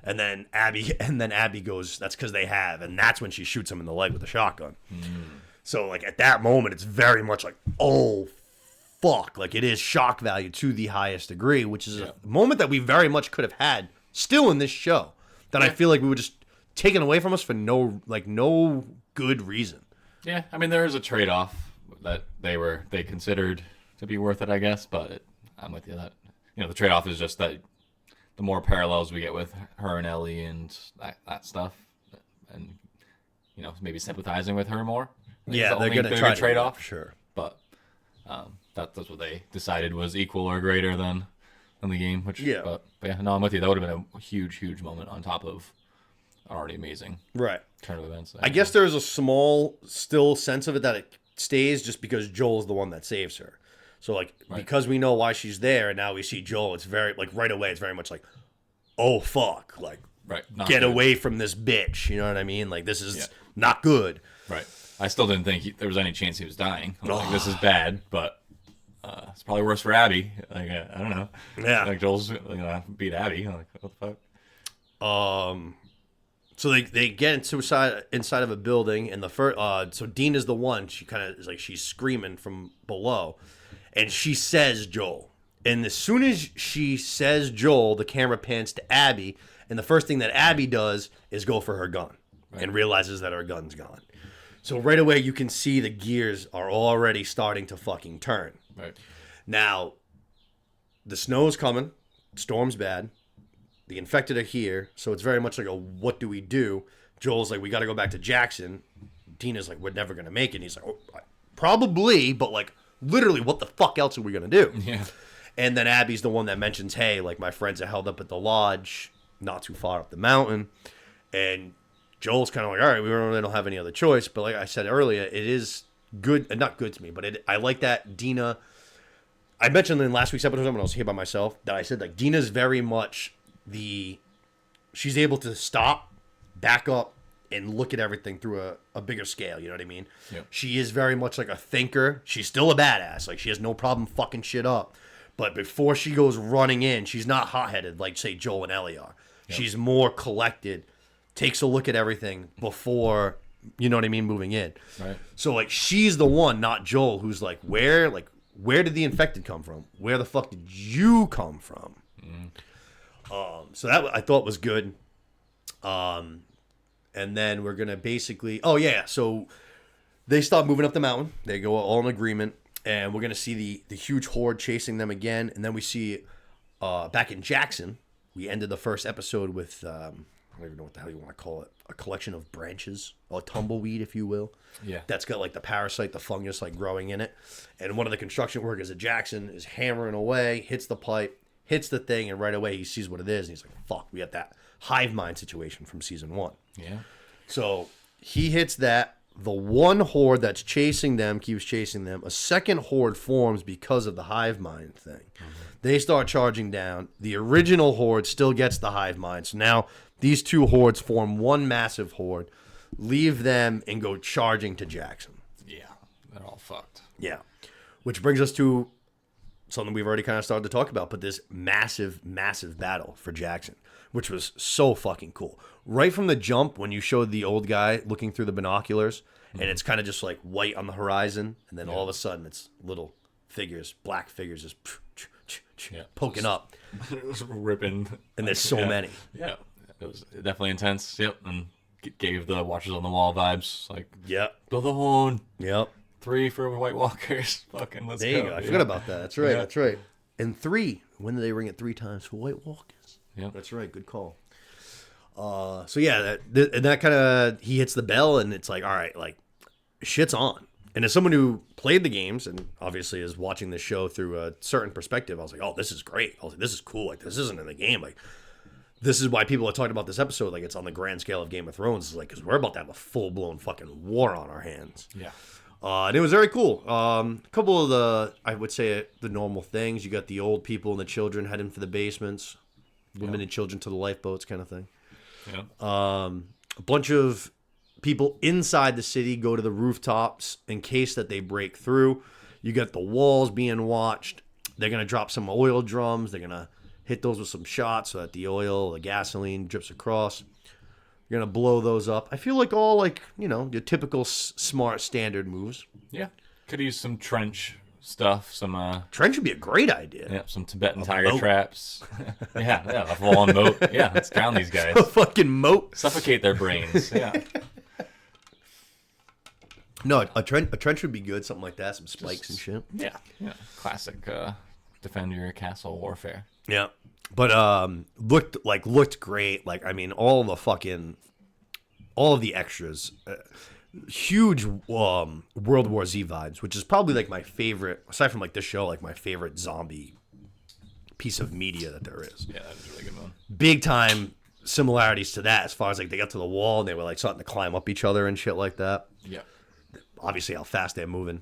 Speaker 1: And then Abby goes, that's because they have. And that's when she shoots him in the leg with a shotgun. So, like, at that moment, it's very much like, oh, fuck. Like, it is shock value to the highest degree, which is a moment that we very much could have had still in this show that I feel like we were just taken away from us for no good reason.
Speaker 2: Yeah, I mean, there is a trade-off that they considered to be worth it, I guess, but I'm with you that, you know, the trade-off is just that the more parallels we get with her and Ellie and that stuff, and, you know, maybe sympathizing with her more.
Speaker 1: Yeah, they're going to try to
Speaker 2: trade off.
Speaker 1: Sure.
Speaker 2: But that's what they decided was equal or greater than the game. Which, but yeah, no, I'm with you. That would have been a huge moment on top of already amazing turn of events.
Speaker 1: I guess there's a small still sense of it that it stays just because Joel's the one that saves her. So, like, because we know why she's there, and now we see Joel, it's very, like, right away, it's very much like, oh, fuck. Like, get away from this bitch. You know what I mean? Like, this is not good.
Speaker 2: Right. I still didn't think there was any chance he was dying. I was like, this is bad, but it's probably worse for Abby. Like, I don't know.
Speaker 1: Yeah.
Speaker 2: Like, Joel's beat Abby. I'm like, what the fuck?
Speaker 1: So they get inside of a building, and the first, so Dean is the one. She kind of is like, she's screaming from below. And she says Joel. And as soon as she says Joel, the camera pans to Abby. And the first thing that Abby does is go for her gun and realizes that her gun's gone. So right away, you can see the gears are already starting to fucking turn.
Speaker 2: Right.
Speaker 1: Now, the snow's coming. Storm's bad. The infected are here. So it's very much like a, what do we do? Joel's like, we got to go back to Jackson. Dina's like, we're never going to make it. And he's like, oh, probably, but like, literally, what the fuck else are we going to do?
Speaker 2: Yeah.
Speaker 1: And then Abby's the one that mentions, hey, like, my friends are held up at the lodge not too far up the mountain. And Joel's kind of like, all right, we really don't have any other choice. But like I said earlier, it is good, not good to me, but I like that Dina. I mentioned in last week's episode when I was here by myself that I said like Dina's very much she's able to stop, back up, and look at everything through a bigger scale. You know what I mean?
Speaker 2: Yep.
Speaker 1: She is very much like a thinker. She's still a badass. Like she has no problem fucking shit up. But before she goes running in, she's not hot-headed like, say, Joel and Ellie are. Yep. She's more collected, takes a look at everything before, you know what I mean, moving in.
Speaker 2: Right.
Speaker 1: So, like, she's the one, not Joel, who's like, where did the infected come from? Where the fuck did you come from? So that I thought was good. And then we're going to basically... Oh, yeah. So they stop moving up the mountain. They go all in agreement. And we're going to see the huge horde chasing them again. And then we see back in Jackson, we ended the first episode with... I don't even know what the hell you want to call it. A collection of branches. Or tumbleweed, if you will.
Speaker 2: Yeah.
Speaker 1: That's got like the parasite, the fungus like growing in it. And one of the construction workers at Jackson is hammering away, hits the pipe, hits the thing, and right away he sees what it is. And he's like, fuck, we have that hive mind situation from season 1.
Speaker 2: Yeah.
Speaker 1: So he hits that. The one horde that's chasing them keeps chasing them. A second horde forms because of the hive mind thing. Mm-hmm. They start charging down. The original horde still gets the hive mind. So now these two hordes form one massive horde, leave them, and go charging to Jackson.
Speaker 2: Yeah, they're all fucked.
Speaker 1: Yeah. Which brings us to something we've already kind of started to talk about, but this massive, massive battle for Jackson, which was so fucking cool. Right from the jump, when you showed the old guy looking through the binoculars, and it's kind of just like white on the horizon, and then all of a sudden it's little figures, black figures, just poking up.
Speaker 2: It was ripping.
Speaker 1: And there's so many.
Speaker 2: Yeah, it was definitely intense. Yep, and gave the Watchers on the Wall vibes. Like,
Speaker 1: Yep.
Speaker 2: blow the horn.
Speaker 1: Yep.
Speaker 2: 3 for White Walkers. Fucking let's
Speaker 1: There you
Speaker 2: go.
Speaker 1: go. I forgot about that. That's right. Yeah. That's right. And 3. When did they ring it 3 times for White Walkers?
Speaker 2: Yep.
Speaker 1: That's right. Good call. So yeah, that kind of, he hits the bell and it's like, all right, like shit's on. And as someone who played the games and obviously is watching the show through a certain perspective, I was like, oh, this is great. I was like, this is cool. Like, this isn't in the game. Like, this is why people are talking about this episode. Like, it's on the grand scale of Game of Thrones. It's like, because we're about to have a full blown fucking war on our hands.
Speaker 2: Yeah.
Speaker 1: And it was very cool. A couple of the, I would say, the normal things. You got the old people and the children heading for the basements, women and children to the lifeboats, kind of thing.
Speaker 2: Yeah.
Speaker 1: A bunch of people inside the city go to the rooftops in case that they break through. You got the walls being watched. They're going to drop some oil drums. They're going to hit those with some shots so that the oil, the gasoline drips across. You're going to blow those up. I feel like all, like, you know, your typical smart standard moves.
Speaker 2: Yeah. Could use some trench stuff. Some
Speaker 1: Trench would be a great idea.
Speaker 2: Yeah, some Tibetan tiger traps. yeah, a full-on moat. Yeah, let's drown these guys.
Speaker 1: A fucking moat.
Speaker 2: Suffocate their brains. Yeah.
Speaker 1: No, a trench would be good. Something like that. Some spikes and shit.
Speaker 2: Yeah. Classic defend your castle warfare.
Speaker 1: Yeah. But looked great. Like, I mean, all of the extras, huge World War Z vibes, which is probably like my favorite, aside from like this show, like my favorite zombie piece of media that there is.
Speaker 2: Yeah, that was a really good one.
Speaker 1: Big time similarities to that, as far as like they got to the wall and they were like starting to climb up each other and shit like that.
Speaker 2: Yeah.
Speaker 1: Obviously, how fast they're moving.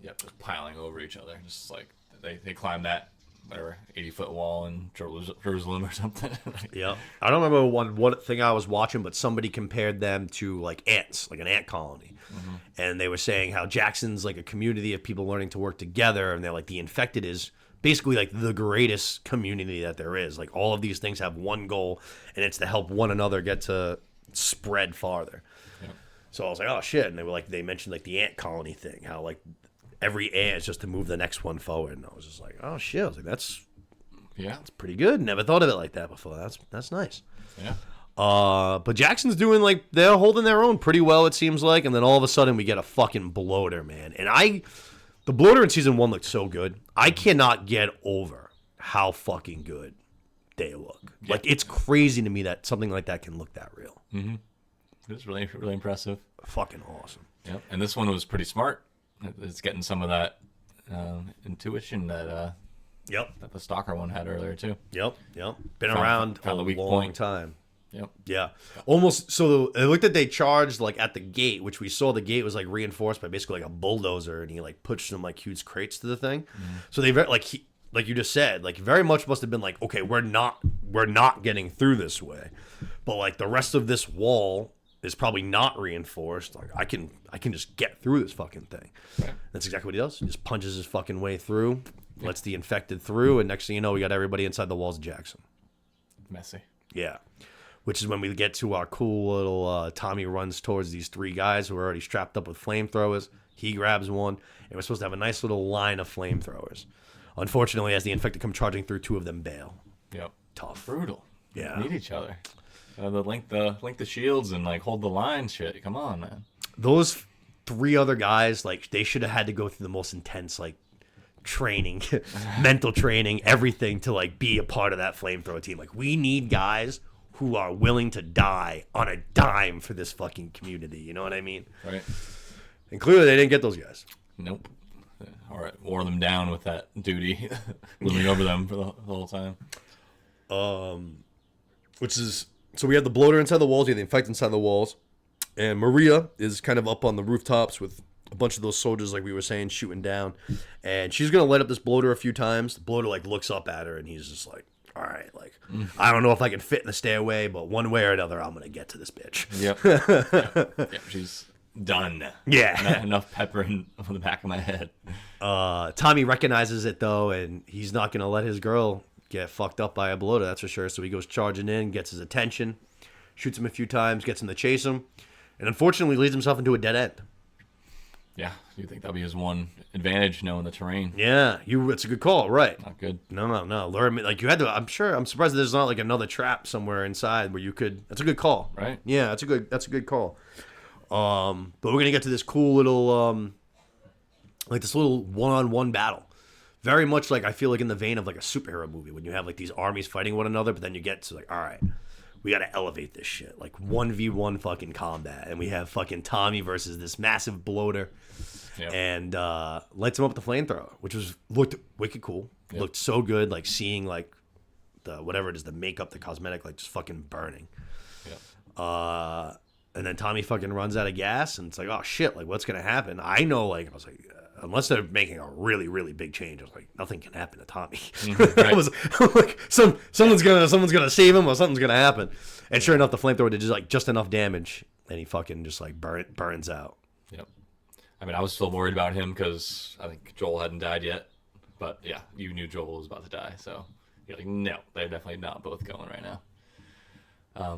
Speaker 2: Yep, just piling over each other. Just like they climbed that, whatever, 80-foot wall in Jerusalem or something.
Speaker 1: Yeah. I don't remember one thing I was watching, but somebody compared them to like ants, like an ant colony. Mm-hmm. And they were saying how Jackson's like a community of people learning to work together. And they're like, the infected is basically like the greatest community that there is. Like, all of these things have one goal, and it's to help one another get to spread farther. Yeah. So I was like, oh shit. And they mentioned like the ant colony thing, how like every ant is just to move the next one forward. And I was just like, oh shit. I was like, that's pretty good. Never thought of it like that before. That's nice.
Speaker 2: Yeah.
Speaker 1: But Jackson's doing like, they're holding their own pretty well, it seems like. And then all of a sudden we get a fucking bloater, man. And the bloater in season 1 looked so good. I cannot get over how fucking good they look. Yeah. Like, it's crazy to me that something like that can look that real.
Speaker 2: Mm-hmm. It was really, really impressive.
Speaker 1: Fucking awesome.
Speaker 2: Yep. And this one was pretty smart. It's getting some of that intuition that that the Stalker one had earlier too.
Speaker 1: Yep. Been around
Speaker 2: found
Speaker 1: a
Speaker 2: the weak
Speaker 1: long
Speaker 2: point.
Speaker 1: time.
Speaker 2: Yep.
Speaker 1: Yeah, almost. So it looked like they charged like at the gate, which we saw the gate was like reinforced by basically like a bulldozer, and he like pushed some like huge crates to the thing. So they like you just said, like very much must have been like, okay, we're not getting through this way, but like the rest of this wall is probably not reinforced. Like I can just get through this fucking thing.
Speaker 2: Right.
Speaker 1: That's exactly what he does. He just punches his fucking way through, lets the infected through, and next thing you know, we got everybody inside the walls of Jackson.
Speaker 2: Messy.
Speaker 1: Yeah. Which is when we get to our cool little Tommy runs towards these three guys who are already strapped up with flamethrowers. He grabs one, and we're supposed to have a nice little line of flamethrowers. Unfortunately, as the infected come charging through, two of them bail.
Speaker 2: Yep.
Speaker 1: Tough.
Speaker 2: Brutal.
Speaker 1: Yeah.
Speaker 2: Need each other. Link the shields and like hold the line. Shit. Come on, man.
Speaker 1: Those three other guys, like they should have had to go through the most intense like training, mental training, everything to like be a part of that flamethrower team. Like we need guys who are willing to die on a dime for this fucking community. You know what I mean?
Speaker 2: Right.
Speaker 1: And clearly they didn't get those guys.
Speaker 2: Nope. All right. Wore them down with that duty looming over them for the whole time.
Speaker 1: Which is, so we have the bloater inside the walls, we have the infected inside the walls, and Maria is kind of up on the rooftops with a bunch of those soldiers, like we were saying, shooting down, and she's gonna light up this bloater a few times. The bloater like looks up at her, and he's just like, all right, like I don't know if I can fit in the stairway, but one way or another, I'm gonna get to this bitch.
Speaker 2: Yep. She's done.
Speaker 1: Yeah.
Speaker 2: Enough pepper on the back of my head.
Speaker 1: Tommy recognizes it though, and he's not gonna let his girl get fucked up by a bloater, that's for sure. So he goes charging in, gets his attention, shoots him a few times, gets him to chase him, and unfortunately leads himself into a dead end.
Speaker 2: Yeah, you think that'll be his one advantage, knowing the terrain?
Speaker 1: Yeah, it's a good call, right?
Speaker 2: Not good.
Speaker 1: No. Learn, like you had to. I'm surprised there's not like another trap somewhere inside where you could. That's a good call,
Speaker 2: right?
Speaker 1: Yeah, that's a good call. But we're gonna get to this cool little like this little one-on-one battle. Very much like I feel like in the vein of like a superhero movie when you have like these armies fighting one another, but then you get to like, all right, we got to elevate this shit. Like 1v1 fucking combat. And we have fucking Tommy versus this massive bloater.
Speaker 2: Yep.
Speaker 1: And lights him up with the flamethrower, which looked wicked cool.
Speaker 2: Yep.
Speaker 1: Looked so good, like seeing like the whatever it is, the makeup, the cosmetic, like just fucking burning.
Speaker 2: Yep.
Speaker 1: And then Tommy fucking runs out of gas, and it's like, oh shit, like what's gonna happen? I know, like I was like, unless they're making a really, really big change, I was like, nothing can happen to Tommy.
Speaker 2: Right.
Speaker 1: I was like, someone's gonna save him, or something's gonna happen. And sure enough, the flamethrower did just enough damage, and he fucking just like burns out.
Speaker 2: Yep. I mean, I was still worried about him because I think Joel hadn't died yet. But yeah, you knew Joel was about to die, so you're like, no, they're definitely not both going right now.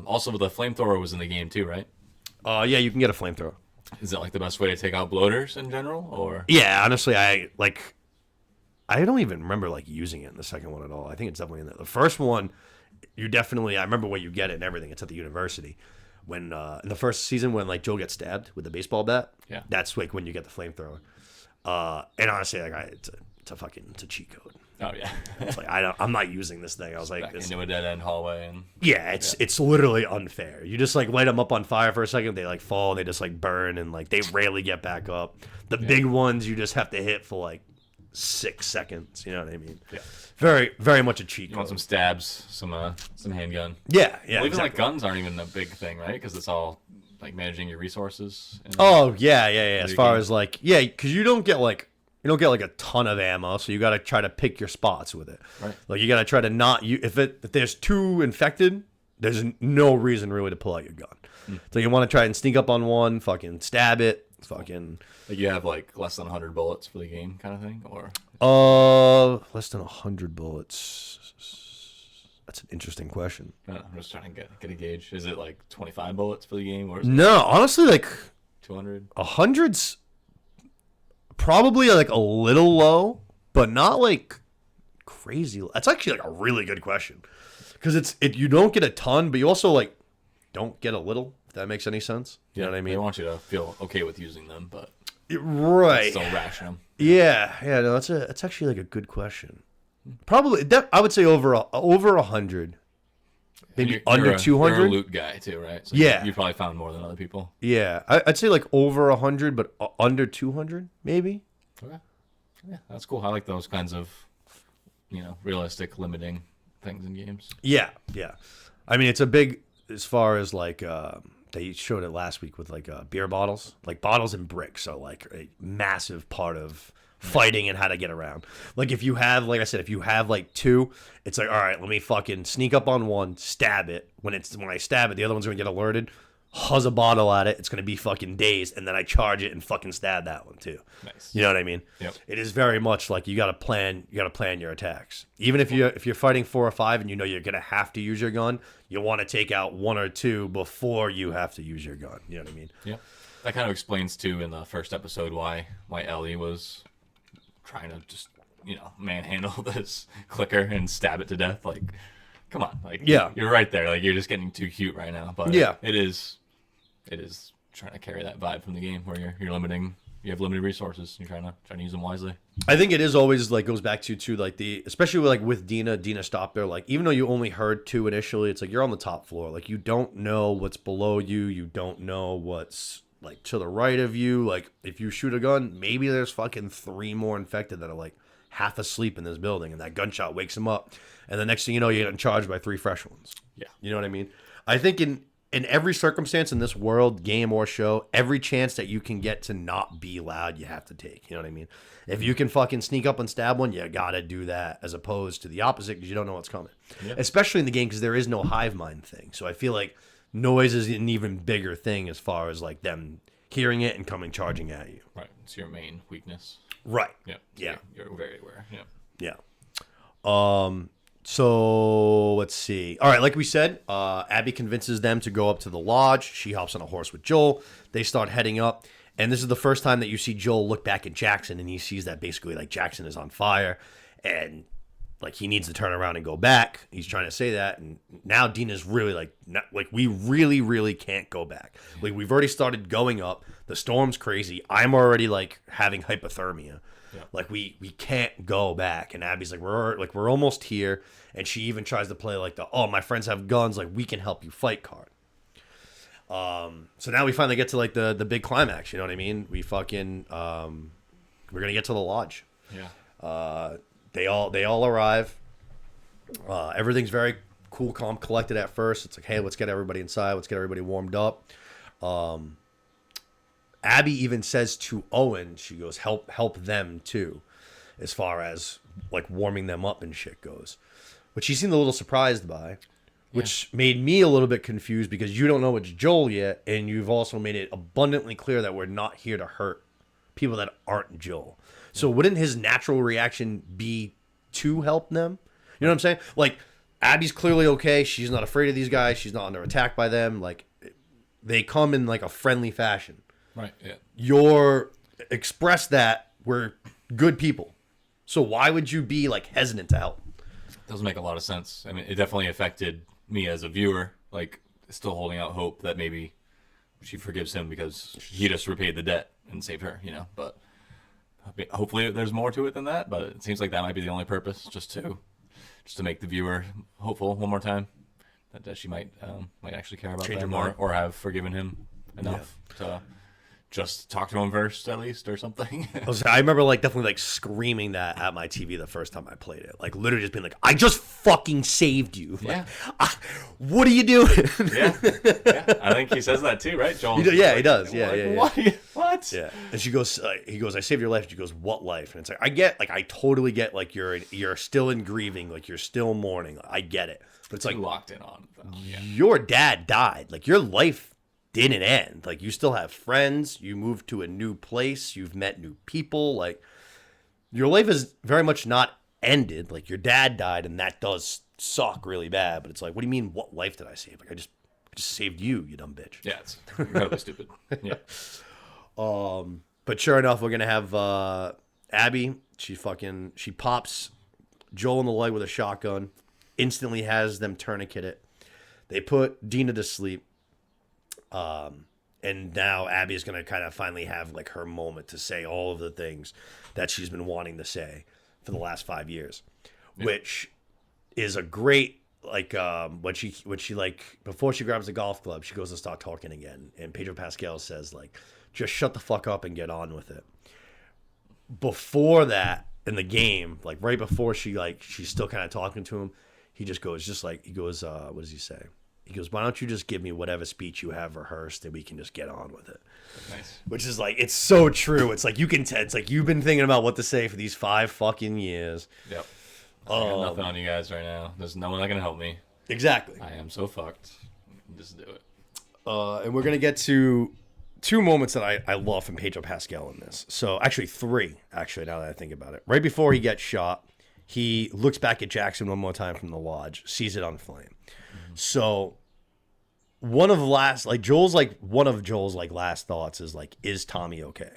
Speaker 2: Also, the flamethrower was in the game too, right?
Speaker 1: Yeah, you can get a flamethrower.
Speaker 2: Is that like the best way to take out bloaters in general, or?
Speaker 1: Yeah, honestly, I don't even remember like using it in the second one at all. I think it's definitely in the first one. You definitely, I remember where you get it and everything. It's at the university. When in the first season when like Joel gets stabbed with the baseball bat,
Speaker 2: yeah,
Speaker 1: that's like when you get the flamethrower. And honestly, like it's a cheat code.
Speaker 2: Oh yeah,
Speaker 1: it's like I'm not using this thing. I was like,
Speaker 2: back into a dead end hallway and
Speaker 1: yeah, it's literally unfair. You just like light them up on fire for a second, they like fall, and they just like burn, and like they rarely get back up. The big ones you just have to hit for like 6 seconds. You know what I mean?
Speaker 2: Yeah.
Speaker 1: Very, very much a cheat code.
Speaker 2: You want some stabs, some handgun.
Speaker 1: Yeah.
Speaker 2: Well, even
Speaker 1: exactly.
Speaker 2: like guns aren't even a big thing, right? Because it's all like managing your resources.
Speaker 1: Oh yeah. As far as like because you don't get like a ton of ammo, so you got to try to pick your spots with it.
Speaker 2: Right.
Speaker 1: Like you got to try to not if there's two infected, there's no reason really to pull out your gun. So you want to try and sneak up on one, fucking stab it, fucking.
Speaker 2: Like you have like less than 100 bullets for the game, kind of thing, or.
Speaker 1: Less than 100 bullets. That's an interesting question.
Speaker 2: I'm just trying to get a gauge. Is it like 25 bullets for the game, or is
Speaker 1: no? Honestly, like
Speaker 2: 200.
Speaker 1: 100's probably like a little low, but not like crazy. That's actually like a really good question because you don't get a ton, but you also like don't get a little. If that makes any sense, you know what I mean?
Speaker 2: They want you to feel okay with using them, but
Speaker 1: right,
Speaker 2: still ration them.
Speaker 1: Yeah. No, that's actually like a good question. Probably, I would say over 100, maybe
Speaker 2: You're
Speaker 1: under 200.
Speaker 2: You're a loot guy too, right? So
Speaker 1: yeah,
Speaker 2: you probably found more than other people.
Speaker 1: Yeah, I'd say like over 100, but under 200, maybe.
Speaker 2: Okay. Yeah, that's cool. I like those kinds of, realistic limiting things in games.
Speaker 1: Yeah. I mean, it's a big as far as like they showed it last week with like beer bottles, like bottles and bricks are like a massive part of fighting and how to get around. Like if you have, like I said, if you have like two, it's like, all right, let me fucking sneak up on one, stab it. When I stab it, the other one's gonna get alerted. Huzz a bottle at it, it's gonna be fucking dazed, and then I charge it and fucking stab that one too.
Speaker 2: Nice.
Speaker 1: You know what I mean?
Speaker 2: Yep.
Speaker 1: It is very much like you gotta plan your attacks. Even if you're fighting 4 or 5 and you know you're gonna have to use your gun, you want to take out 1 or 2 before you have to use your gun. You know what I mean?
Speaker 2: Yeah. That kind of explains too in the first episode why Ellie was trying to just manhandle this clicker and stab it to death. Like, come on, like
Speaker 1: Yeah.
Speaker 2: you're right there. Like you're just getting too cute right now. But
Speaker 1: Yeah.
Speaker 2: it is trying to carry that vibe from the game where you're limiting. You have limited resources. You're trying to use them wisely.
Speaker 1: I think it is always like goes back to like especially like with Dina stopped there. Like even though you only heard 2 initially, it's like you're on the top floor. Like you don't know what's below you. You don't know what's like to the right of you. Like if you shoot a gun, maybe there's fucking 3 more infected that are like half asleep in this building, and that gunshot wakes them up. And the next thing you know, you're getting charged by 3 fresh ones.
Speaker 2: Yeah.
Speaker 1: You know what I mean? I think in every circumstance in this world, game or show, every chance that you can get to not be loud, you have to take. You know what I mean? If you can fucking sneak up and stab one, you gotta do that, as opposed to the opposite because you don't know what's coming.
Speaker 2: Yeah.
Speaker 1: Especially in the game because there is no hive mind thing. So I feel like noise is an even bigger thing as far as like them hearing it and coming charging at you.
Speaker 2: Right. It's your main weakness.
Speaker 1: Right.
Speaker 2: Yep.
Speaker 1: Yeah.
Speaker 2: You're very aware. Yeah.
Speaker 1: Yeah. So let's see. All right, like we said, Abby convinces them to go up to the lodge. She hops on a horse with Joel. They start heading up, and this is the first time that you see Joel look back at Jackson, and he sees that basically like Jackson is on fire, and like he needs to turn around and go back. He's trying to say that, and now Dina's really like, we really can't go back. Like we've already started going up. The storm's crazy. I'm already like having hypothermia. Yeah. Like we can't go back, and Abby's like we're almost here, and she even tries to play like my friends have guns, like we can help you fight card. So now we finally get to like the big climax. You know what I mean? We fucking we're gonna get to the lodge.
Speaker 2: Yeah.
Speaker 1: They all arrive. Everything's very cool, calm, collected at first. It's like, hey, let's get everybody inside. Let's get everybody warmed up. Abby even says to Owen, she goes, help them too, as far as like warming them up and shit goes, which she seemed a little surprised by, which made me a little bit confused because you don't know it's Joel yet, and you've also made it abundantly clear that we're not here to hurt people that aren't Joel. So wouldn't his natural reaction be to help them? You know what I'm saying? Like Abby's clearly okay. She's not afraid of these guys. She's not under attack by them. Like they come in like a friendly fashion.
Speaker 2: Right. Yeah.
Speaker 1: You're express that we're good people. So why would you be like hesitant to help?
Speaker 2: Doesn't make a lot of sense. I mean, it definitely affected me as a viewer. Like, still holding out hope that maybe she forgives him because he just repaid the debt and saved her. But hopefully there's more to it than that. But it seems like that might be the only purpose, just to make the viewer hopeful one more time that she might actually care about them or have forgiven him enough to just talk to him first, at least, or something.
Speaker 1: I remember definitely screaming that at my TV the first time I played it. Like literally just being like, I just fucking saved you.
Speaker 2: Yeah.
Speaker 1: What are you doing?
Speaker 2: Yeah. I think he says that too, right, Joel?
Speaker 1: He does. Yeah.
Speaker 2: What?
Speaker 1: Yeah. And he goes, I saved your life. She goes, what life? And it's like, I totally get you're still in grieving. Like you're still mourning. I get it. But it's like
Speaker 2: locked in on it, though. Yeah.
Speaker 1: Your dad died. Like your life didn't end. Like you still have friends, you moved to a new place, you've met new people, like your life is very much not ended. Like your dad died, and that does suck really bad, but it's like, what do you mean what life did I save? Like I just saved you dumb bitch.
Speaker 2: Yeah, it's incredibly stupid. Yeah.
Speaker 1: But sure enough, we're gonna have Abby. She pops Joel in the leg with a shotgun, instantly has them tourniquet it. They put Dina to sleep. And now Abby is going to kind of finally have like her moment to say all of the things that she's been wanting to say for the last 5 years, which is a great, when she like, before she grabs the golf club, she goes to start talking again. And Pedro Pascal says like, just shut the fuck up and get on with it. Before that in the game, like right before she's still kind of talking to him, he goes, what does he say? He goes, why don't you just give me whatever speech you have rehearsed and we can just get on with it.
Speaker 2: Nice.
Speaker 1: Which is like, it's so true. It's like, you can it's like, you've been thinking about what to say for these 5 fucking years.
Speaker 2: Yep. I got nothing on you guys right now. There's no one that can help me.
Speaker 1: Exactly.
Speaker 2: I am so fucked. Just do it.
Speaker 1: And we're going to get to 2 moments that I love from Pedro Pascal in this. So actually 3, actually, now that I think about it. Right before he gets shot, he looks back at Jackson one more time from the lodge, sees it on flame. Mm-hmm. So one of Joel's last thoughts is like, is Tommy okay?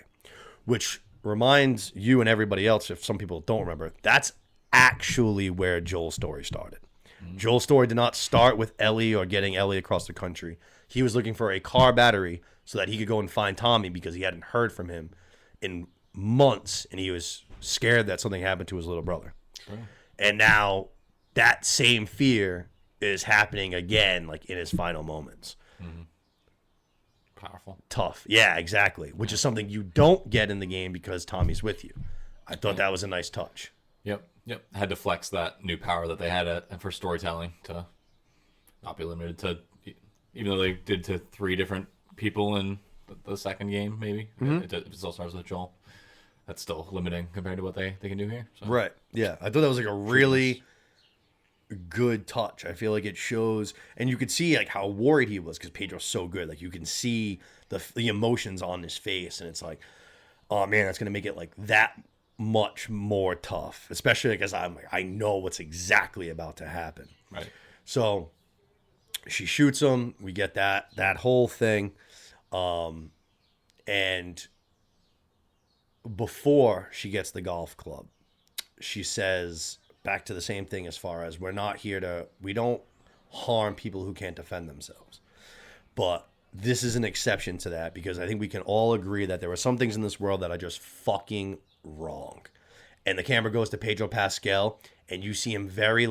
Speaker 1: Which reminds you and everybody else, if some people don't remember, that's actually where Joel's story started. Mm-hmm. Joel's story did not start with Ellie or getting Ellie across the country. He was looking for a car battery so that he could go and find Tommy because he hadn't heard from him in months and he was scared that something happened to his little brother. Sure. And now that same fear is happening again, like in his final moments.
Speaker 2: Mm-hmm. Powerful.
Speaker 1: Tough. Yeah, exactly. Which is something you don't get in the game because Tommy's with you. I thought that was a nice touch.
Speaker 2: Yep. Had to flex that new power that they had for storytelling to not be limited to, even though they did to 3 different people in the second game, maybe. Mm-hmm. It still starts with Joel. That's still limiting compared to what they can do here. So.
Speaker 1: Right. Yeah. I thought that was like a really good touch. I feel like it shows, and you could see like how worried he was because Pedro's so good. Like you can see the emotions on his face, and it's like, oh man, that's gonna make it like that much more tough. Especially because I know what's exactly about to happen.
Speaker 2: Right.
Speaker 1: So she shoots him. We get that whole thing, and before she gets the golf club, she says back to the same thing as far as we don't harm people who can't defend themselves. But this is an exception to that because I think we can all agree that there are some things in this world that are just fucking wrong. And the camera goes to Pedro Pascal and you see him very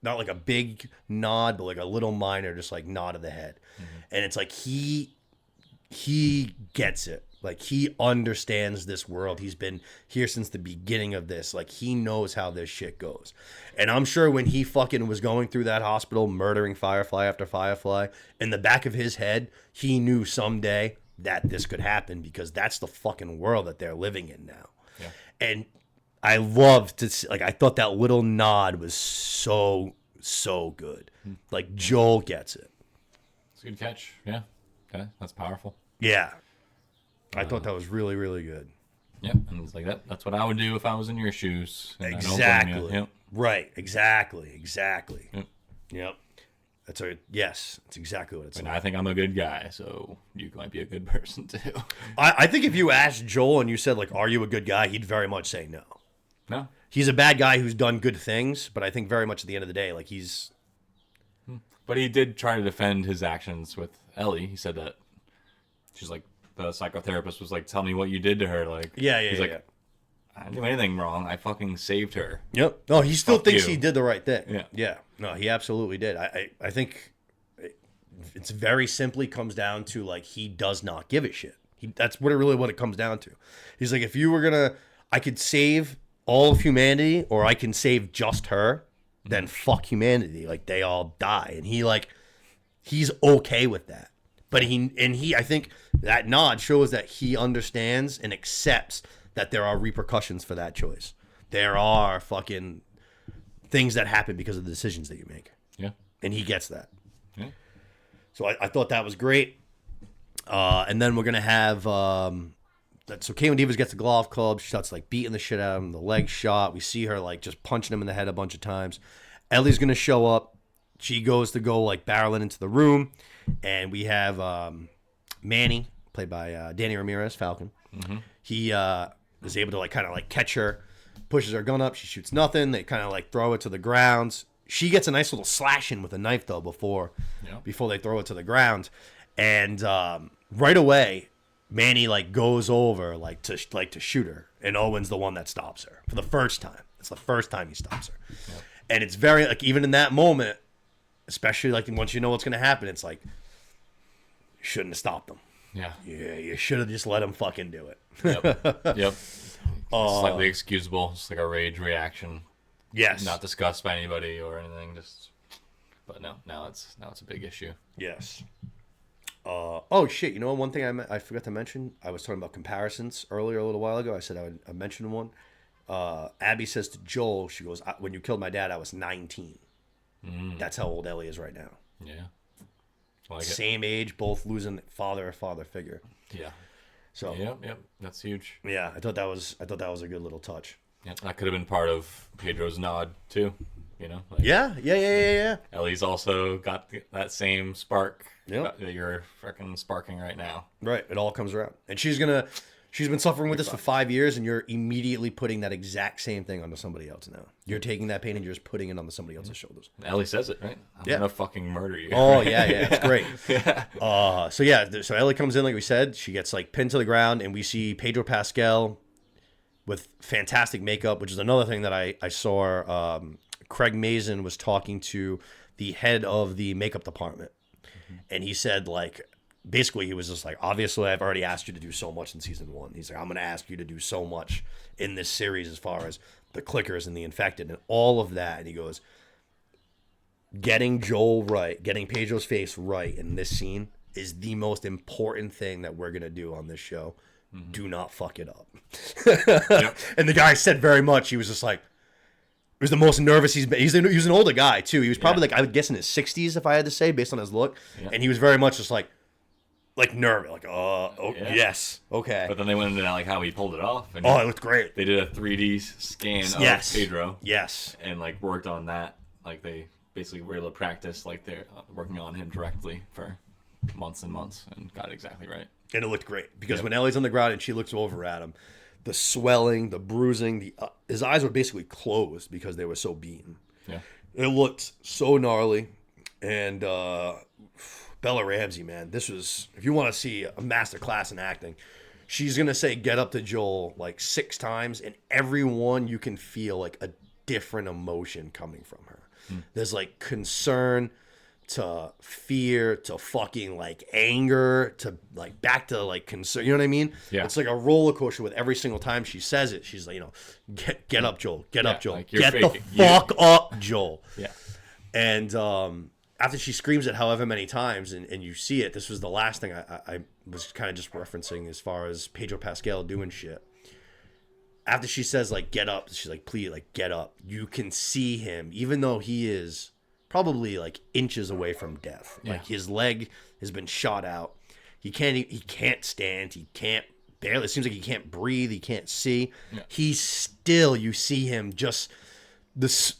Speaker 1: not like a big nod, but like a little minor, just like nod of the head. Mm-hmm. And it's like he gets it. Like he understands this world. He's been here since the beginning of this. Like he knows how this shit goes. And I'm sure when he fucking was going through that hospital, murdering Firefly after Firefly, in the back of his head, he knew someday that this could happen because that's the fucking world that they're living in now. Yeah. And I loved to see, like, I thought that little nod was so good. Like Joel gets it.
Speaker 2: It's a good catch. Yeah. Okay. That's powerful.
Speaker 1: Yeah. I thought that was really, really good.
Speaker 2: Yep, and it's like that's what I would do if I was in your shoes. And
Speaker 1: exactly.
Speaker 2: I don't blame you. Yep.
Speaker 1: Right. Exactly. Yep. That's exactly what it's
Speaker 2: and
Speaker 1: like.
Speaker 2: I think I'm a good guy, so you might be a good person too.
Speaker 1: I think if you asked Joel and you said, like, are you a good guy? He'd very much say no.
Speaker 2: No.
Speaker 1: He's a bad guy who's done good things, but I think very much at the end of the day, like, he's...
Speaker 2: But he did try to defend his actions with Ellie. He said that she's like, the psychotherapist was like, tell me what you did to her. Like, he's like, I didn't do anything wrong. I fucking saved her.
Speaker 1: Yep. No, he still thinks he did the right thing.
Speaker 2: Yeah.
Speaker 1: Yeah. No, he absolutely did. I think it's very simply comes down to, like, he does not give a shit. That's what it comes down to. He's like, if you were gonna, I could save all of humanity or I can save just her, then fuck humanity. Like, they all die. And he's okay with that. But I think that nod shows that he understands and accepts that there are repercussions for that choice. There are fucking things that happen because of the decisions that you make.
Speaker 2: Yeah.
Speaker 1: And he gets that.
Speaker 2: Yeah.
Speaker 1: So I thought that was great. And then we're going to have... so Kaitlyn Devers gets the golf club. She starts, like, beating the shit out of him. The leg shot. We see her, like, just punching him in the head a bunch of times. Ellie's going to show up. She goes to go, like, barreling into the room. And we have Manny, played by Danny Ramirez, Falcon. Mm-hmm. He is able to, like, kind of, like, catch her, pushes her gun up. She shoots nothing. They kind of, like, throw it to the ground. She gets a nice little slash in with a knife, though, before they throw it to the ground. And right away, Manny, like, goes over, like to shoot her. And Owen's the one that stops her for the first time. It's the first time he stops her. Yep. And it's very, like, even in that moment, especially, like, once you know what's going to happen, it's like, you shouldn't have stopped them.
Speaker 2: Yeah.
Speaker 1: Yeah, you should have just let him fucking do it.
Speaker 2: Yep. Slightly excusable. Just like a rage reaction.
Speaker 1: Yes.
Speaker 2: Not discussed by anybody or anything. but now it's a big issue.
Speaker 1: Yes. Oh shit! You know one thing I forgot to mention. I was talking about comparisons earlier a little while ago. I said I mentioned one. Abby says to Joel, she goes, "When you killed my dad, I was 19." That's how old Ellie is right now.
Speaker 2: Yeah. Like
Speaker 1: Same age, both losing father figure.
Speaker 2: Yeah.
Speaker 1: So
Speaker 2: yep, that's huge.
Speaker 1: yeah, I thought that was a good little touch.
Speaker 2: Yeah, that could have been part of Pedro's nod too. You know. Like,
Speaker 1: Yeah.
Speaker 2: Ellie's also got that same spark
Speaker 1: Yep.
Speaker 2: that you're freaking sparking right now.
Speaker 1: Right. It all comes around, and she's been suffering with this for 5 years, and you're immediately putting that exact same thing onto somebody else now. You're taking that pain and you're just putting it onto somebody else's shoulders.
Speaker 2: Ellie says it, right? I'm gonna fucking murder you.
Speaker 1: Oh yeah, it's great. So Ellie comes in like we said. She gets like pinned to the ground, and we see Pedro Pascal with fantastic makeup, which is another thing that I saw. Craig Mazin was talking to the head of the makeup department, and he said like. Basically, he was just like, obviously, I've already asked you to do so much in season 1. He's like, I'm going to ask you to do so much in this series as far as the clickers and the infected and all of that. And he goes, getting Joel right, getting Pedro's face right in this scene is the most important thing that we're going to do on this show. Do not fuck it up.
Speaker 2: Yep.
Speaker 1: And the guy said very much, he was just like, it was the most nervous he's been. He was an older guy, too. He was probably like, I would guess in his 60s, if I had to say, based on his look. Yeah. And he was very much just like nervous, like, yes, okay.
Speaker 2: But then they went into like how he pulled it off. And
Speaker 1: it looked great.
Speaker 2: They did a 3D scan of Pedro.
Speaker 1: Yes.
Speaker 2: And like worked on that. Like they basically were able to practice like they're working on him directly for months and months and got it exactly right.
Speaker 1: And it looked great because when Ellie's on the ground and she looks over at him, the swelling, the bruising, his eyes were basically closed because they were so beaten.
Speaker 2: Yeah.
Speaker 1: It looked so gnarly. And Bella Ramsey, man, this was, if you want to see a master class in acting, she's going to say get up to Joel like 6 times, and every one you can feel like a different emotion coming from her. There's like concern to fear to fucking like anger to like back to like concern. You know what I mean?
Speaker 2: Yeah.
Speaker 1: It's like a roller coaster with every single time she says it. She's like, get up, Joel. Get up, Joel.
Speaker 2: Like
Speaker 1: get the fuck up, Joel.
Speaker 2: Yeah.
Speaker 1: And after she screams it however many times and you see it, this was the last thing I was kind of just referencing as far as Pedro Pascal doing shit. After she says, like, get up, she's like, please, like, get up. You can see him, even though he is probably, like, inches away from death. Yeah. Like, his leg has been shot out. He can't stand. He can't barely. It seems like he can't breathe. He can't see. Yeah. He's still, you see him just... This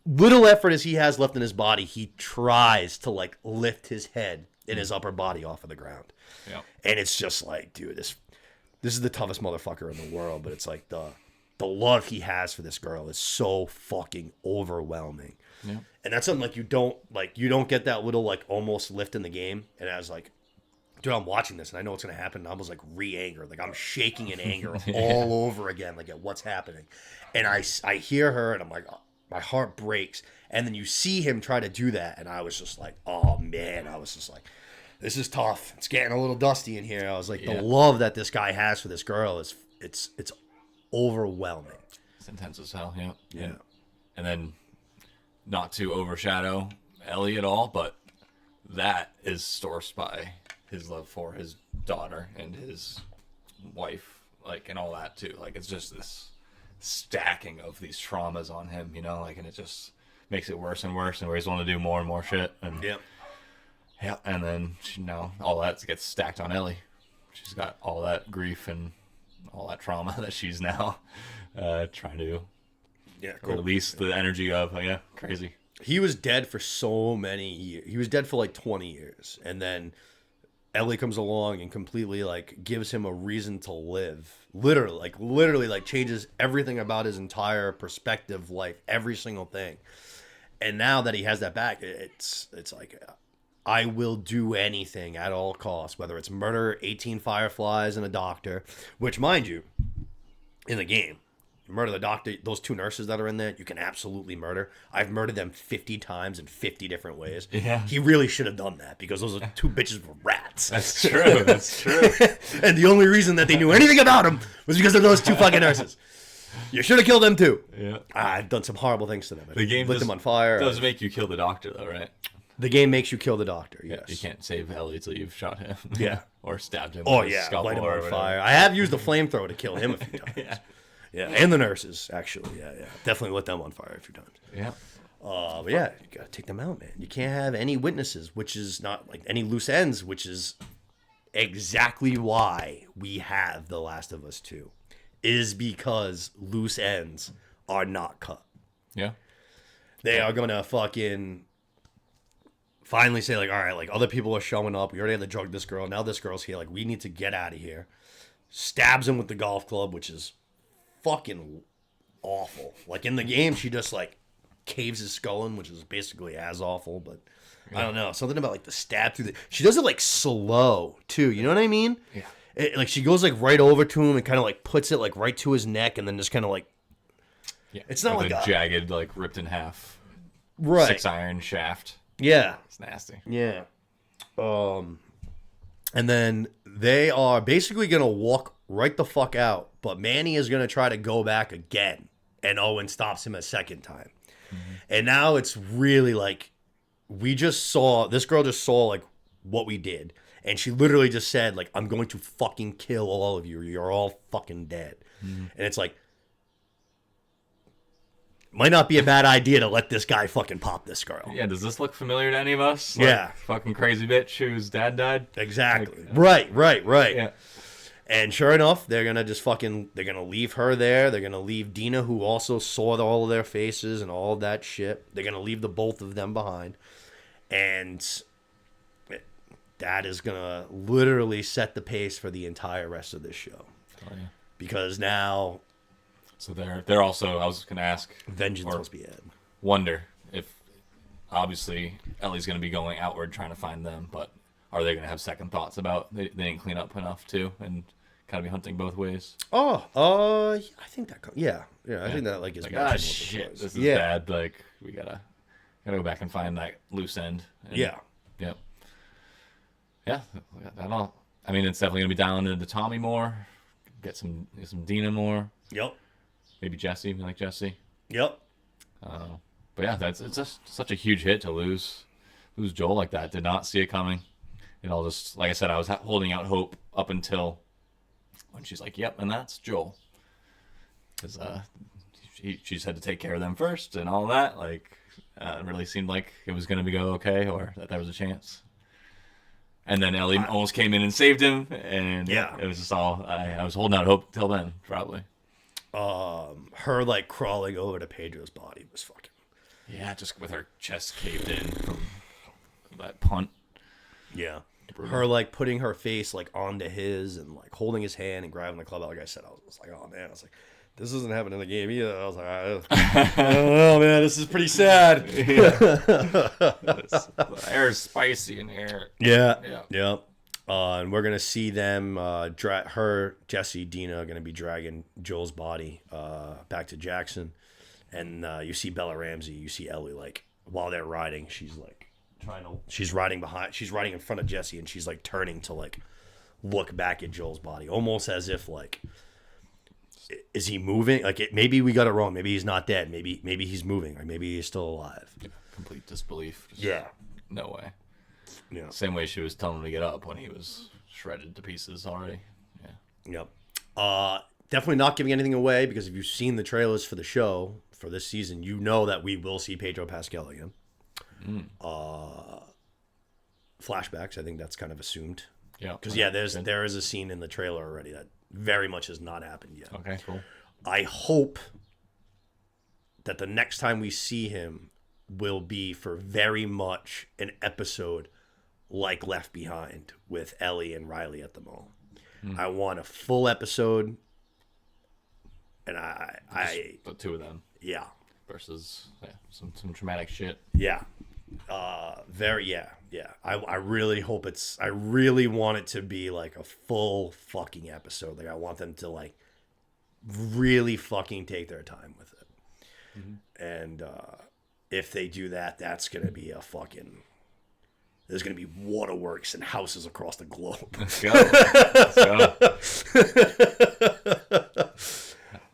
Speaker 1: little effort as he has left in his body, he tries to like lift his head and his upper body off of the ground.
Speaker 2: Yeah.
Speaker 1: And it's just like, dude, this is the toughest motherfucker in the world, but it's like the love he has for this girl is so fucking overwhelming.
Speaker 2: Yeah.
Speaker 1: And that's something like you don't get that little like almost lift in the game. And I was like, dude, I'm watching this and I know what's gonna happen. And I was like re-anger, like I'm shaking in anger all over again, like at what's happening. And I hear her and I'm like, oh, my heart breaks. And then you see him try to do that, and I was just like, oh man, I was just like, this is tough. It's getting a little dusty in here. I was like, the love that this guy has for this girl is it's overwhelming.
Speaker 2: It's intense as hell, yeah.
Speaker 1: Yeah.
Speaker 2: And then, not to overshadow Ellie at all, but that is sourced by his love for his daughter and his wife, like, and all that too. Like, it's just this stacking of these traumas on him, you know, like, and it just makes it worse and worse, and where he's wanting to do more and more shit. And yeah, and then now all that gets stacked on Ellie. She's got all that grief and all that trauma that she's now trying to release the energy of. Crazy.
Speaker 1: He was dead for so many years. He was dead for like 20 years, and then Ellie comes along and completely like gives him a reason to live. Literally like changes everything about his entire perspective, life, every single thing. And now that he has that back, it's like, I will do anything at all costs, whether it's murder 18 fireflies and a doctor, which, mind you, in the game, murder the doctor, those 2 nurses that are in there, you can absolutely murder. I've murdered them 50 times in 50 different ways.
Speaker 2: Yeah.
Speaker 1: He really should have done that, because those 2 bitches were rats.
Speaker 2: That's true. That's true.
Speaker 1: And the only reason that they knew anything about him was because of those 2 fucking nurses. You should have killed them too.
Speaker 2: Yeah.
Speaker 1: I've done some horrible things to them.
Speaker 2: The game
Speaker 1: lit them on fire.
Speaker 2: does make you kill the doctor, though, right?
Speaker 1: The game makes you kill the doctor. Yes.
Speaker 2: You can't save Ellie till you've shot him.
Speaker 1: Yeah.
Speaker 2: Or stabbed him.
Speaker 1: Oh
Speaker 2: with a
Speaker 1: yeah,
Speaker 2: scalpel
Speaker 1: light him
Speaker 2: or
Speaker 1: on
Speaker 2: whatever.
Speaker 1: fire. I have used a flamethrower to kill him a few times.
Speaker 2: Yeah.
Speaker 1: Yeah, and the nurses actually. Yeah, definitely lit them on fire a few times.
Speaker 2: Yeah.
Speaker 1: But yeah, you gotta take them out, man. You can't have any witnesses, which is not like any loose ends, which is exactly why we have The Last of Us 2, is because loose ends are not cut.
Speaker 2: Yeah.
Speaker 1: They are gonna fucking finally say like, all right, like other people are showing up. We already had to drug this girl. Now this girl's here. Like we need to get out of here. Stabs him with the golf club, which is fucking awful. Like in the game, she just like caves his skull in, which is basically as awful. But I don't know, something about like the stab through the. She does it like slow too. You know what I mean?
Speaker 2: Yeah.
Speaker 1: Like she goes like right over to him and kind of like puts it like right to his neck, and then just kind of like.
Speaker 2: Yeah.
Speaker 1: It's not
Speaker 2: With
Speaker 1: like
Speaker 2: a jagged, like ripped in half,
Speaker 1: right.
Speaker 2: 6-iron shaft.
Speaker 1: Yeah.
Speaker 2: It's nasty.
Speaker 1: Yeah. And then they are basically going to walk right the fuck out, but Manny is going to try to go back again, and Owen stops him a second time. Mm-hmm. And now it's really like, this girl just saw like what we did, and she literally just said like, I'm going to fucking kill all of you. You're all fucking dead. Mm-hmm. And it's like, might not be a bad idea to let this guy fucking pop this girl.
Speaker 2: Yeah, does this look familiar to any of us?
Speaker 1: Yeah.
Speaker 2: Fucking crazy bitch whose dad died?
Speaker 1: Exactly. Right.
Speaker 2: Yeah.
Speaker 1: And sure enough, they're going to leave her there. They're going to leave Dina, who also saw all of their faces and all of that shit. They're going to leave the both of them behind. And that is going to literally set the pace for the entire rest of this show.
Speaker 2: Oh, yeah.
Speaker 1: Because now...
Speaker 2: So they're also, I was going to ask...
Speaker 1: Vengeance must be had.
Speaker 2: Wonder if, obviously, Ellie's going to be going outward trying to find them, but are they going to have second thoughts about they didn't clean up enough, too, and kind of be hunting both ways?
Speaker 1: I think that... I think that, like, is...
Speaker 2: Like, shit, this is bad. Like, we gotta go back and find that loose end. And,
Speaker 1: yeah.
Speaker 2: Yep. Yeah, that'll... I mean, it's definitely going to be dialing into Tommy more, get some Dina more.
Speaker 1: Yep.
Speaker 2: Maybe Jesse, like Jesse.
Speaker 1: Yep.
Speaker 2: But yeah, it's just such a huge hit to lose Joel like that. Did not see it coming. It all just, like I said, I was holding out hope up until when she's like, "Yep," and that's Joel, because she just had to take care of them first and all that. Like, it really seemed like it was going to go okay, or that there was a chance. And then Ellie almost came in and saved him, and it was just all I was holding out hope till then, probably.
Speaker 1: Her like crawling over to Pedro's body was fucking.
Speaker 2: Yeah, just with her chest caved in from that punt.
Speaker 1: Yeah. Her like putting her face like onto his and like holding his hand and grabbing the club. Like I said, I was like, oh man, I was like, this isn't happening in the game either. I was like, I don't know, man, this is pretty sad.
Speaker 2: The air is spicy in here.
Speaker 1: Yeah. And we're gonna see them, Jesse, Dina are gonna be dragging Joel's body back to Jackson, and you see Bella Ramsey, you see Ellie like while they're riding, she's like she's riding in front of Jesse, and she's like turning to like look back at Joel's body, almost as if like, is he moving? Like maybe we got it wrong. Maybe he's not dead. Maybe he's moving. Or maybe he's still alive.
Speaker 2: Complete disbelief. No way.
Speaker 1: Yeah.
Speaker 2: Same way she was telling him to get up when he was shredded to pieces already. Yeah.
Speaker 1: Yep. Definitely not giving anything away, because if you've seen the trailers for the show for this season, you know that we will see Pedro Pascal again. Flashbacks, I think that's kind of assumed.
Speaker 2: Yeah.
Speaker 1: Because there is a scene in the trailer already that very much has not happened yet.
Speaker 2: Okay, cool.
Speaker 1: I hope that the next time we see him will be for very much an episode like Left Behind with Ellie and Riley at the mall. I want a full episode, and
Speaker 2: the two of them.
Speaker 1: Yeah.
Speaker 2: Versus some traumatic shit.
Speaker 1: Yeah. I really hope I really want it to be like a full fucking episode. Like I want them to like really fucking take their time with it. Mm-hmm. And if they do that, that's going to be there's going to be waterworks and houses across the globe.
Speaker 2: Let's go.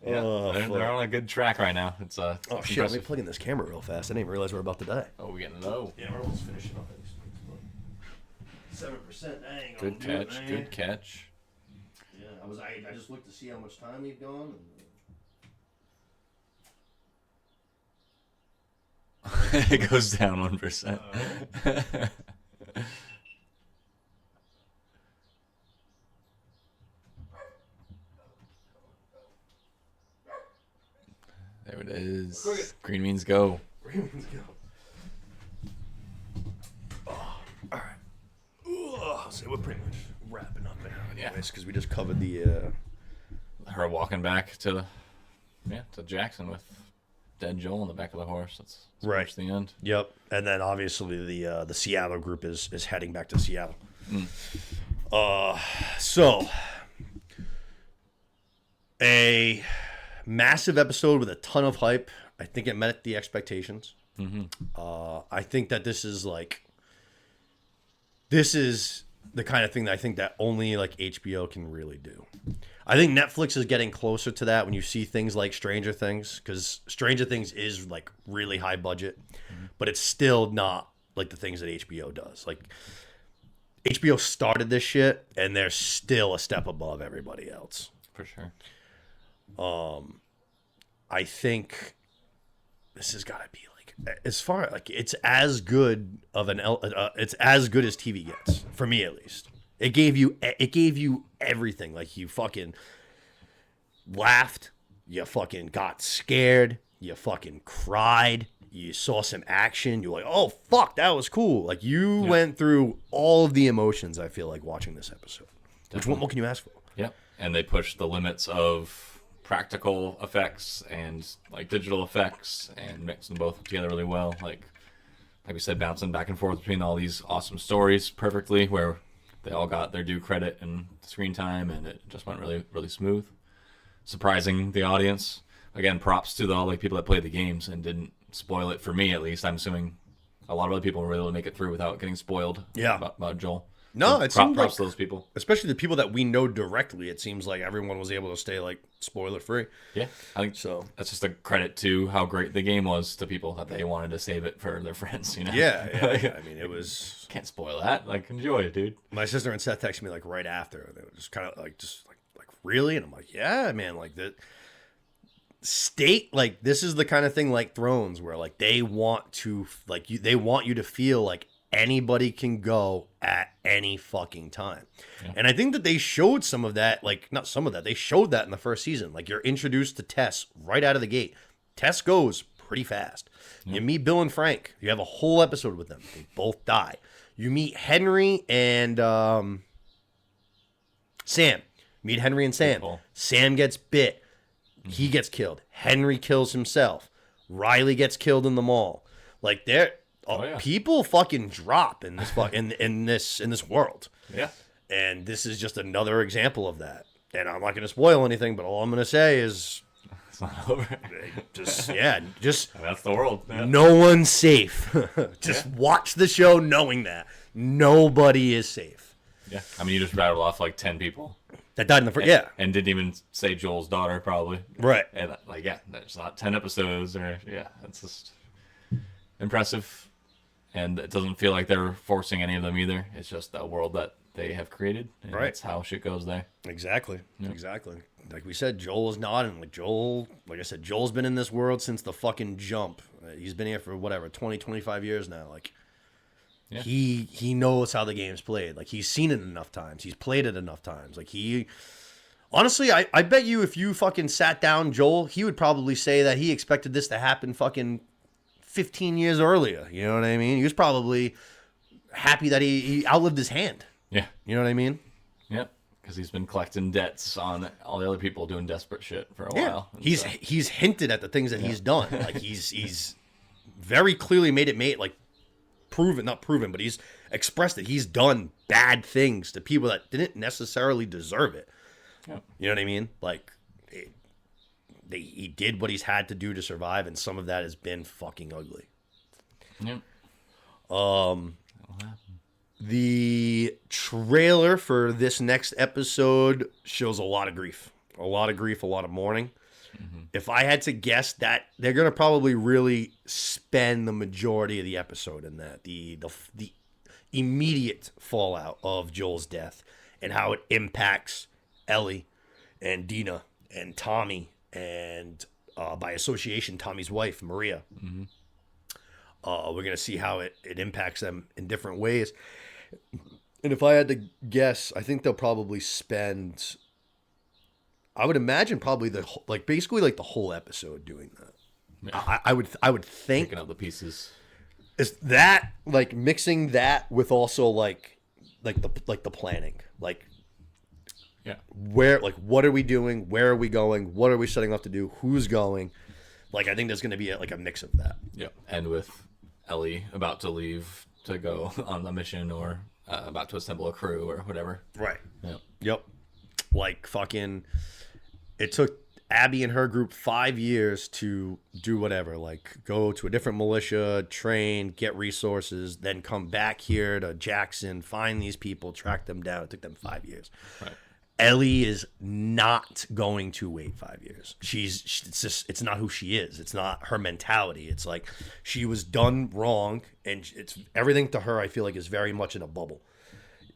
Speaker 1: Oh,
Speaker 2: a good track right now. It's
Speaker 1: Oh
Speaker 2: it's
Speaker 1: shit! Let me
Speaker 2: impressive.
Speaker 1: plug in this camera real fast. I didn't even realize we're about to die.
Speaker 2: Oh, we getting low.
Speaker 1: Yeah, we're almost finishing up. 7%.
Speaker 2: Good catch. Good catch.
Speaker 1: Yeah, I just looked to see how much time we've gone.
Speaker 2: It goes down 1%. There it is. Green means go.
Speaker 1: Let's go. All right. So we're pretty much wrapping up now, anyways, because we just covered the.
Speaker 2: Her walking back to Jackson with dead Joel on the back of the horse. That's
Speaker 1: Right.
Speaker 2: much the end.
Speaker 1: Yep, and then obviously the Seattle group is heading back to Seattle. So a massive episode with a ton of hype. I think it met the expectations. I think that this is the kind of thing that I think that only like HBO can really do. I think Netflix is getting closer to that when you see things like Stranger Things, because Stranger Things is like really high budget, but it's still not like the things that HBO does. Like HBO started this shit, and they're still a step above everybody else.
Speaker 2: For sure.
Speaker 1: I think this has got to be like as far like it's as good of it's as good as TV gets for me, at least. It gave you everything. Like, you fucking laughed, you fucking got scared, you fucking cried, you saw some action, you're like, oh fuck, that was cool. Like, you went through all of the emotions, I feel like, watching this episode. Which, what more can you ask for?
Speaker 2: Yep. And they pushed the limits of practical effects and like digital effects and mixed them both together really well. Like we said, bouncing back and forth between all these awesome stories perfectly, where they all got their due credit and screen time, and it just went really, really smooth. Surprising the audience. Again, props to all the people that played the games and didn't spoil it, for me at least. I'm assuming a lot of other people were able to make it through without getting spoiled.
Speaker 1: Yeah.
Speaker 2: About Joel.
Speaker 1: No,
Speaker 2: So
Speaker 1: it seemed
Speaker 2: props
Speaker 1: like,
Speaker 2: to those people.
Speaker 1: especially the people that we know directly, it seems like everyone was able to stay like spoiler free.
Speaker 2: Yeah, I think
Speaker 1: So
Speaker 2: that's just a credit to how great the game was to people, that they wanted to save it for their friends. You know.
Speaker 1: yeah. I mean, it was.
Speaker 2: Can't spoil that. Like, enjoy it, dude.
Speaker 1: My sister and Seth texted me like right after. They were just kind of like, really, and I'm like, yeah, man, like that. State like this is the kind of thing like Thrones, where like they want to like you, they want you to feel like anybody can go at any fucking time. And I think that they showed some of that, like not some of that, they showed that in the first season. Like, you're introduced to Tess right out of the gate. Tess goes pretty fast. You meet Bill and Frank. You have a whole episode with them. They both die. You meet Henry and Sam. Meet Henry and Sam.
Speaker 2: Cool.
Speaker 1: Sam gets bit. He gets killed. Henry kills himself. Riley gets killed in the mall. Like, people fucking drop in this in this world.
Speaker 2: Yeah.
Speaker 1: And this is just another example of that. And I'm not going to spoil anything, but all I'm going to say is
Speaker 2: It's not over.
Speaker 1: just
Speaker 2: That's the world. Yeah.
Speaker 1: no one's safe. Just watch the show knowing that nobody is safe.
Speaker 2: Yeah. I mean, you just rattled off like 10 people.
Speaker 1: That died in the first. Yeah.
Speaker 2: And didn't even say Joel's daughter, probably.
Speaker 1: Right.
Speaker 2: And like, yeah, that's not 10 episodes, or that's just impressive. And it doesn't feel like they're forcing any of them either. It's just a world that they have created, and
Speaker 1: Right.
Speaker 2: that's how shit goes there.
Speaker 1: Exactly. Exactly. Like we said, Joel is not, and like I said, Joel's been in this world since the fucking jump. He's been here for whatever 20, 25 years now. Like,
Speaker 2: Yeah.
Speaker 1: he knows how the game's played. Like, he's seen it enough times. He's played it enough times. Like, honestly, I bet you if you fucking sat down Joel, he would probably say that he expected this to happen fucking 15 years earlier. You know what I mean? He was probably happy that he outlived his hand.
Speaker 2: Yeah.
Speaker 1: You know what I mean?
Speaker 2: Yep. Because he's been collecting debts on all the other people doing desperate shit for a while. And
Speaker 1: He's hinted at the things that he's done. Like, he's very clearly not proven, but he's expressed that he's done bad things to people that didn't necessarily deserve it.
Speaker 2: Yep.
Speaker 1: You know what I mean? Like, he did what he's had to do to survive, and some of that has been fucking ugly.
Speaker 2: Yep.
Speaker 1: The trailer for this next episode shows a lot of grief, a lot of mourning. If I had to guess, that they're gonna probably really spend the majority of the episode in that the immediate fallout of Joel's death and how it impacts Ellie and Dina and Tommy and by association Tommy's wife Maria. We're gonna see how it impacts them in different ways. And if I had to guess, I think they'll probably spend. I would imagine probably basically the whole episode doing that.
Speaker 2: Yeah.
Speaker 1: I would think
Speaker 2: Picking up the pieces.
Speaker 1: is that like mixing that with also like the planning, like
Speaker 2: Yeah.
Speaker 1: where, like, what are we doing, where are we going, what are we setting up to do, who's going, like I think there's going to be a mix of that.
Speaker 2: Yep. And with Ellie about to leave to go on the mission or about to assemble a crew or whatever.
Speaker 1: Right.
Speaker 2: Yep.
Speaker 1: Like fucking, it took Abby and her group 5 years to do whatever, like go to a different militia, train, get resources, then come back here to Jackson, find these people, track them down. It took them 5 years.
Speaker 2: Right.
Speaker 1: Ellie is not going to wait 5 years. It's not who she is. It's not her mentality. It's like she was done wrong, and it's everything to her. I feel like is very much in a bubble.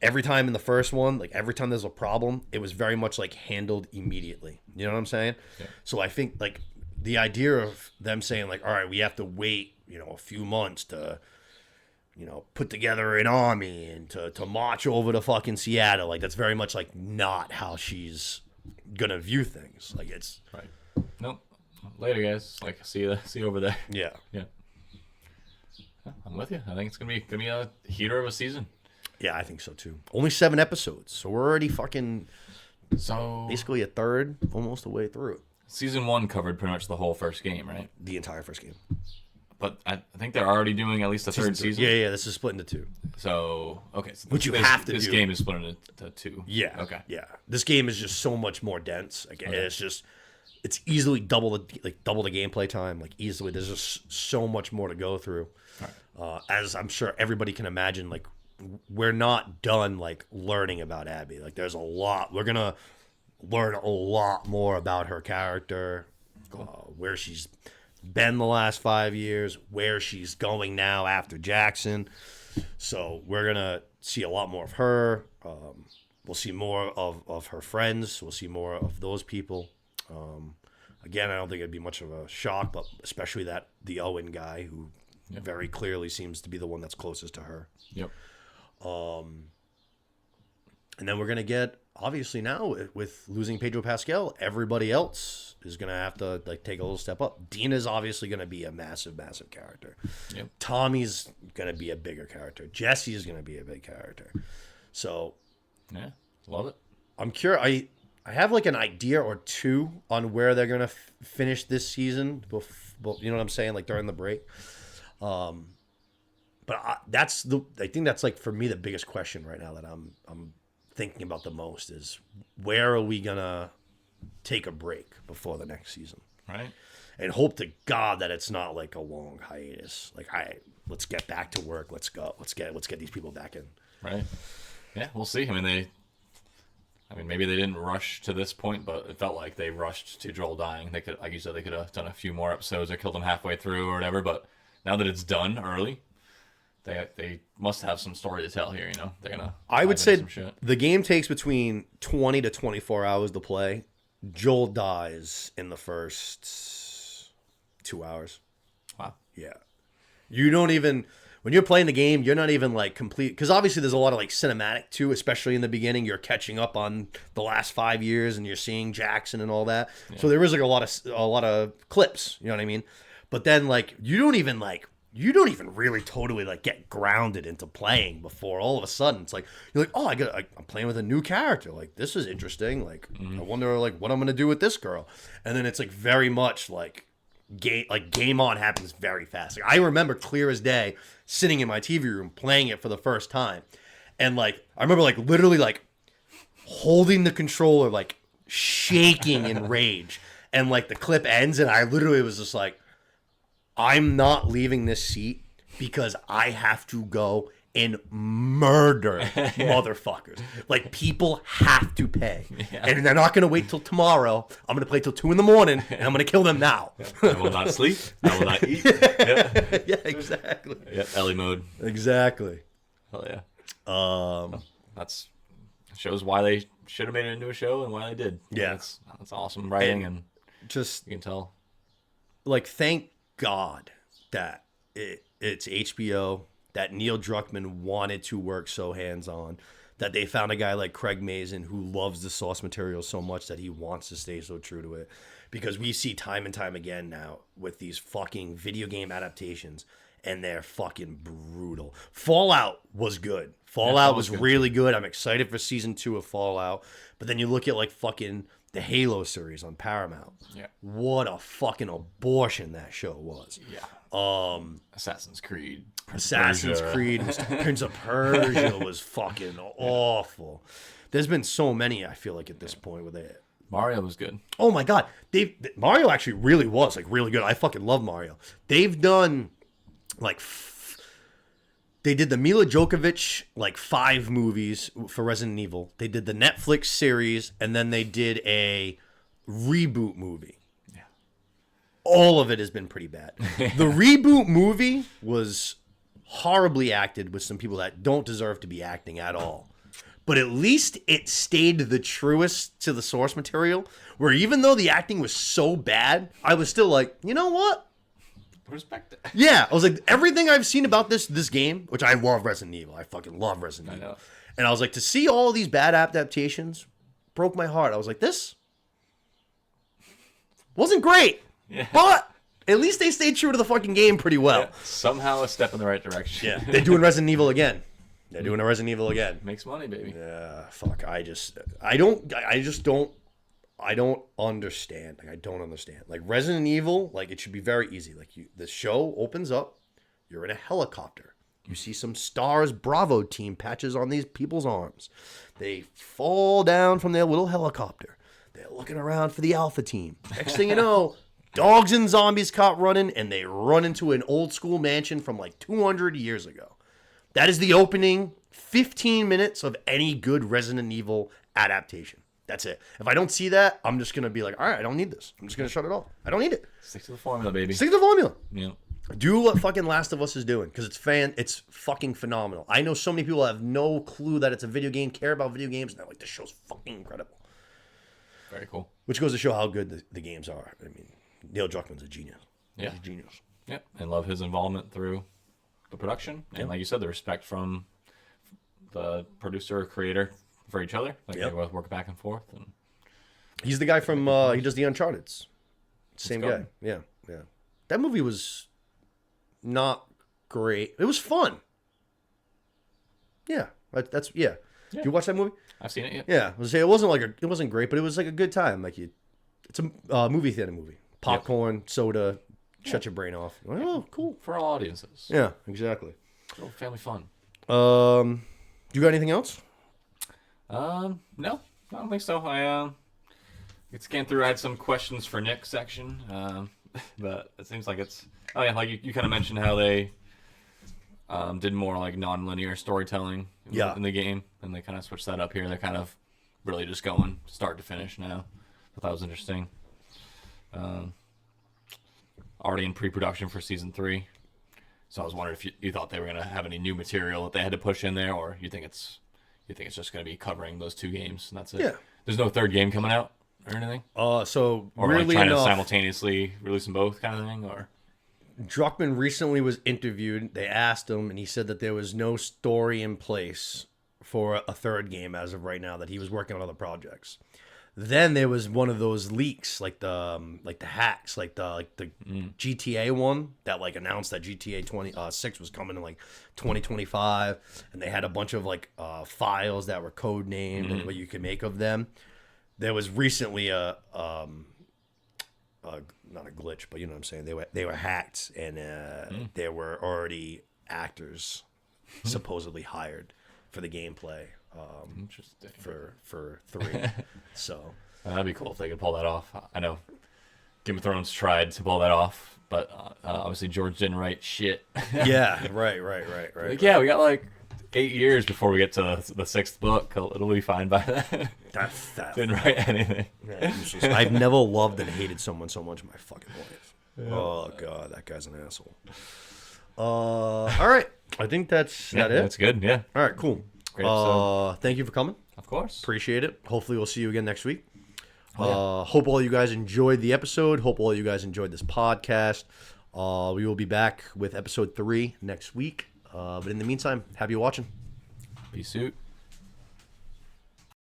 Speaker 1: Every time in the first one, like every time there's a problem, it was very much like handled immediately. You know what I'm saying?
Speaker 2: Yeah.
Speaker 1: So I think like the idea of them saying like, all right, we have to wait, a few months to, put together an army and to march over to fucking Seattle. Like that's very much like not how she's gonna view things. Like it's
Speaker 2: Right. Nope. Later, guys. Like see you over there.
Speaker 1: yeah.
Speaker 2: Yeah. I'm with you. I think it's gonna be a heater of a season.
Speaker 1: Yeah, I think so too. Only 7 episodes, so we're already fucking
Speaker 2: So
Speaker 1: basically a third, almost the way through it.
Speaker 2: season 1 covered pretty much the whole first game, right?
Speaker 1: The entire first game.
Speaker 2: But I think they're already doing at least a third season.
Speaker 1: Yeah, this is split into 2.
Speaker 2: So okay, so
Speaker 1: Which you have to
Speaker 2: this
Speaker 1: do.
Speaker 2: game is split into 2.
Speaker 1: Yeah.
Speaker 2: Okay.
Speaker 1: Yeah. This game is just so much more dense. Like it's easily double the gameplay time. Like easily, there's just so much more to go through.
Speaker 2: Right.
Speaker 1: As I'm sure everybody can imagine, like we're not done like learning about Abby. Like there's a lot. We're gonna learn a lot more about her character, where she's been the last 5 years, where she's going now after Jackson. So we're gonna see a lot more of her. We'll see more of her friends. We'll see more of those people. Again, I don't think it'd be much of a shock, but especially the Owen guy who very clearly seems to be the one that's closest to her.
Speaker 2: Yep.
Speaker 1: And then we're going to get, obviously now, with losing Pedro Pascal, everybody else is going to have to like take a little step up. Dina's obviously going to be a massive, massive character.
Speaker 2: Yep.
Speaker 1: Tommy's going to be a bigger character. Jesse is going to be a big character. So
Speaker 2: Yeah. Love it.
Speaker 1: I'm curious. I have like an idea or two on where they're going to finish this season. You know what I'm saying? Like during the break. But I think that's like for me the biggest question right now that I'm thinking about the most is where are we gonna take a break before the next season,
Speaker 2: Right.
Speaker 1: and hope to God that it's not like a long hiatus. Like, let's get back to work. Let's go. Let's get these people back in.
Speaker 2: Right. Yeah, we'll see. I mean, maybe they didn't rush to this point, but it felt like they rushed to Joel dying. They could, like you said, they could have done a few more episodes or killed him halfway through or whatever. But now that it's done early, they must have some story to tell here. They're gonna.
Speaker 1: I would
Speaker 2: dive
Speaker 1: say
Speaker 2: into some shit.
Speaker 1: the game takes between 20 to 24 hours to play. Joel dies in the first 2 hours.
Speaker 2: Wow.
Speaker 1: Yeah. You don't even, when you're playing the game, you're not even like complete, because obviously there's a lot of like cinematic too, especially in the beginning. You're catching up on the last 5 years and you're seeing Jackson and all that. Yeah. So there is like a lot of clips, you know what I mean? But then like you don't even really totally like get grounded into playing before all of a sudden it's like you're like, oh, I'm playing with a new character. Like this is interesting. Like I wonder like what I'm gonna do with this girl. And then it's like very much like game on happens very fast. Like, I remember clear as day sitting in my TV room playing it for the first time, and like I remember like literally like holding the controller like shaking in rage, and like the clip ends and I literally was just like, I'm not leaving this seat because I have to go and murder motherfuckers. Like, people have to pay.
Speaker 2: Yeah.
Speaker 1: And they're not going to wait till tomorrow. I'm going to play till 2 a.m. and I'm going to kill them now.
Speaker 2: I will not sleep. I will not eat. Yeah,
Speaker 1: Yeah, exactly.
Speaker 2: yeah. Ellie mode.
Speaker 1: Exactly.
Speaker 2: Hell yeah.
Speaker 1: Um,
Speaker 2: That's shows why they should have made it into a show and why they did.
Speaker 1: Yeah.
Speaker 2: That's awesome writing, and
Speaker 1: just,
Speaker 2: you can tell.
Speaker 1: like, thank God that it's HBO, that Neil Druckmann wanted to work so hands-on, that they found a guy like Craig Mazin who loves the source material so much that he wants to stay so true to it. Because we see time and time again now with these fucking video game adaptations, and they're fucking brutal. Fallout was good. Fallout was
Speaker 2: good.
Speaker 1: really good. I'm excited for season 2 of Fallout. But then you look at, like, fucking the Halo series on Paramount.
Speaker 2: Yeah.
Speaker 1: What a fucking abortion that show was.
Speaker 2: Yeah. Assassin's Creed.
Speaker 1: Assassin's
Speaker 2: Persia.
Speaker 1: Creed, Prince of Persia was fucking awful. There's been so many, I feel like, at this point with it.
Speaker 2: Mario was good.
Speaker 1: Oh my God. Mario actually really was, like, really good. I fucking love Mario. They've done, like, they did the Mila Djokovic, like, 5 movies for Resident Evil. They did the Netflix series, and then they did a reboot movie.
Speaker 2: Yeah.
Speaker 1: All of it has been pretty bad. The reboot movie was horribly acted with some people that don't deserve to be acting at all. But at least it stayed the truest to the source material, where even though the acting was so bad, I was still like, you know what?
Speaker 2: Respect it.
Speaker 1: Yeah, I was like, everything I've seen about this game, which I love Resident Evil. I fucking love Resident Evil.
Speaker 2: know.
Speaker 1: And I was like, to see all these bad adaptations broke my heart. I was like, this wasn't great.
Speaker 2: Yeah.
Speaker 1: But at least they stayed true to the fucking game pretty well.
Speaker 2: Yeah. Somehow a step in the right direction.
Speaker 1: Yeah. They're doing Resident Evil again. They're doing a Resident Evil again.
Speaker 2: Makes money, baby.
Speaker 1: Yeah, fuck. I just don't understand. Like, I don't understand. Like, Resident Evil, like, it should be very easy. Like, the show opens up, you're in a helicopter. You see some Stars Bravo team patches on these people's arms. They fall down from their little helicopter. They're looking around for the Alpha team. Next thing you know, dogs and zombies caught running, and they run into an old school mansion from like 200 years ago. That is the opening 15 minutes of any good Resident Evil adaptation. That's it. If I don't see that, I'm just going to be like, all right, I don't need this. I'm just going to shut it off. I don't need it.
Speaker 2: Stick to the formula, baby.
Speaker 1: Stick to the formula.
Speaker 2: Yeah.
Speaker 1: Do what fucking Last of Us is doing, because it's fucking phenomenal. I know so many people have no clue that it's a video game, care about video games, and they're like, this show's fucking incredible.
Speaker 2: Very cool.
Speaker 1: Which goes to show how good the games are. I mean, Neil Druckmann's a genius.
Speaker 2: Yeah.
Speaker 1: He's a genius.
Speaker 2: Yep. And love his involvement through the production. And like you said, the respect from the producer or creator for each other. Like
Speaker 1: Yep.
Speaker 2: they both work back and forth. And
Speaker 1: He's the guy from, he does the Uncharted's. Same
Speaker 2: Let's
Speaker 1: guy.
Speaker 2: go.
Speaker 1: Yeah, yeah. That movie was not great. It was fun. Yeah, that's yeah. Did you watch that movie?
Speaker 2: I've seen it yet.
Speaker 1: Yeah, I was saying it wasn't great, but it was like a good time. Like it's a movie theater movie. Popcorn, soda, shut your brain off. Oh, cool.
Speaker 2: For all audiences.
Speaker 1: Yeah, exactly.
Speaker 2: Little family fun.
Speaker 1: You got anything else?
Speaker 2: No, I don't think so. I scanned through. I had some questions for Nick section, but it seems like it's. Oh yeah, like you kind of mentioned how they did more like non-linear storytelling in the game, and they kind of switched that up here. They're kind of really just going start to finish now. I thought that was interesting. Already in pre-production for season 3, so I was wondering if you thought they were gonna have any new material that they had to push in there, or you think it's just gonna be covering those 2 games and that's it.
Speaker 1: Yeah.
Speaker 2: There's no third game coming out or anything,
Speaker 1: So
Speaker 2: or
Speaker 1: really
Speaker 2: like trying to
Speaker 1: enough,
Speaker 2: simultaneously release them both kind of thing, or
Speaker 1: Druckmann recently was interviewed. They asked him, and he said that there was no story in place for a third game as of right now. That he was working on other projects. Then there was one of those leaks, like the hacks, like the GTA one that like announced that GTA 6 was coming in like 2025, and they had a bunch of like files that were code named and what you could make of them. There was recently not a glitch, but you know what I'm saying. They were hacked, and there were already actors supposedly hired for the gameplay.
Speaker 2: interesting.
Speaker 1: For 3. So
Speaker 2: That'd be cool if they could pull that off. I know Game of Thrones tried to pull that off, but obviously George didn't write shit.
Speaker 1: yeah, right.
Speaker 2: Like, yeah, we got like 8 years before we get to the 6th book. It'll be fine by then.
Speaker 1: That's that.
Speaker 2: Didn't write anything.
Speaker 1: I've never loved and hated someone so much in my fucking life. Yeah. Oh god, that guy's an asshole. All right, I think that's it.
Speaker 2: That's good. Yeah.
Speaker 1: All right, cool.
Speaker 2: Great episode.
Speaker 1: Thank you for coming.
Speaker 2: Of course.
Speaker 1: Appreciate it. Hopefully, we'll see you again next week. Hope all you guys enjoyed the episode. Hope all you guys enjoyed this podcast. We will be back with episode 3 next week. But in the meantime, happy watching.
Speaker 2: Peace out.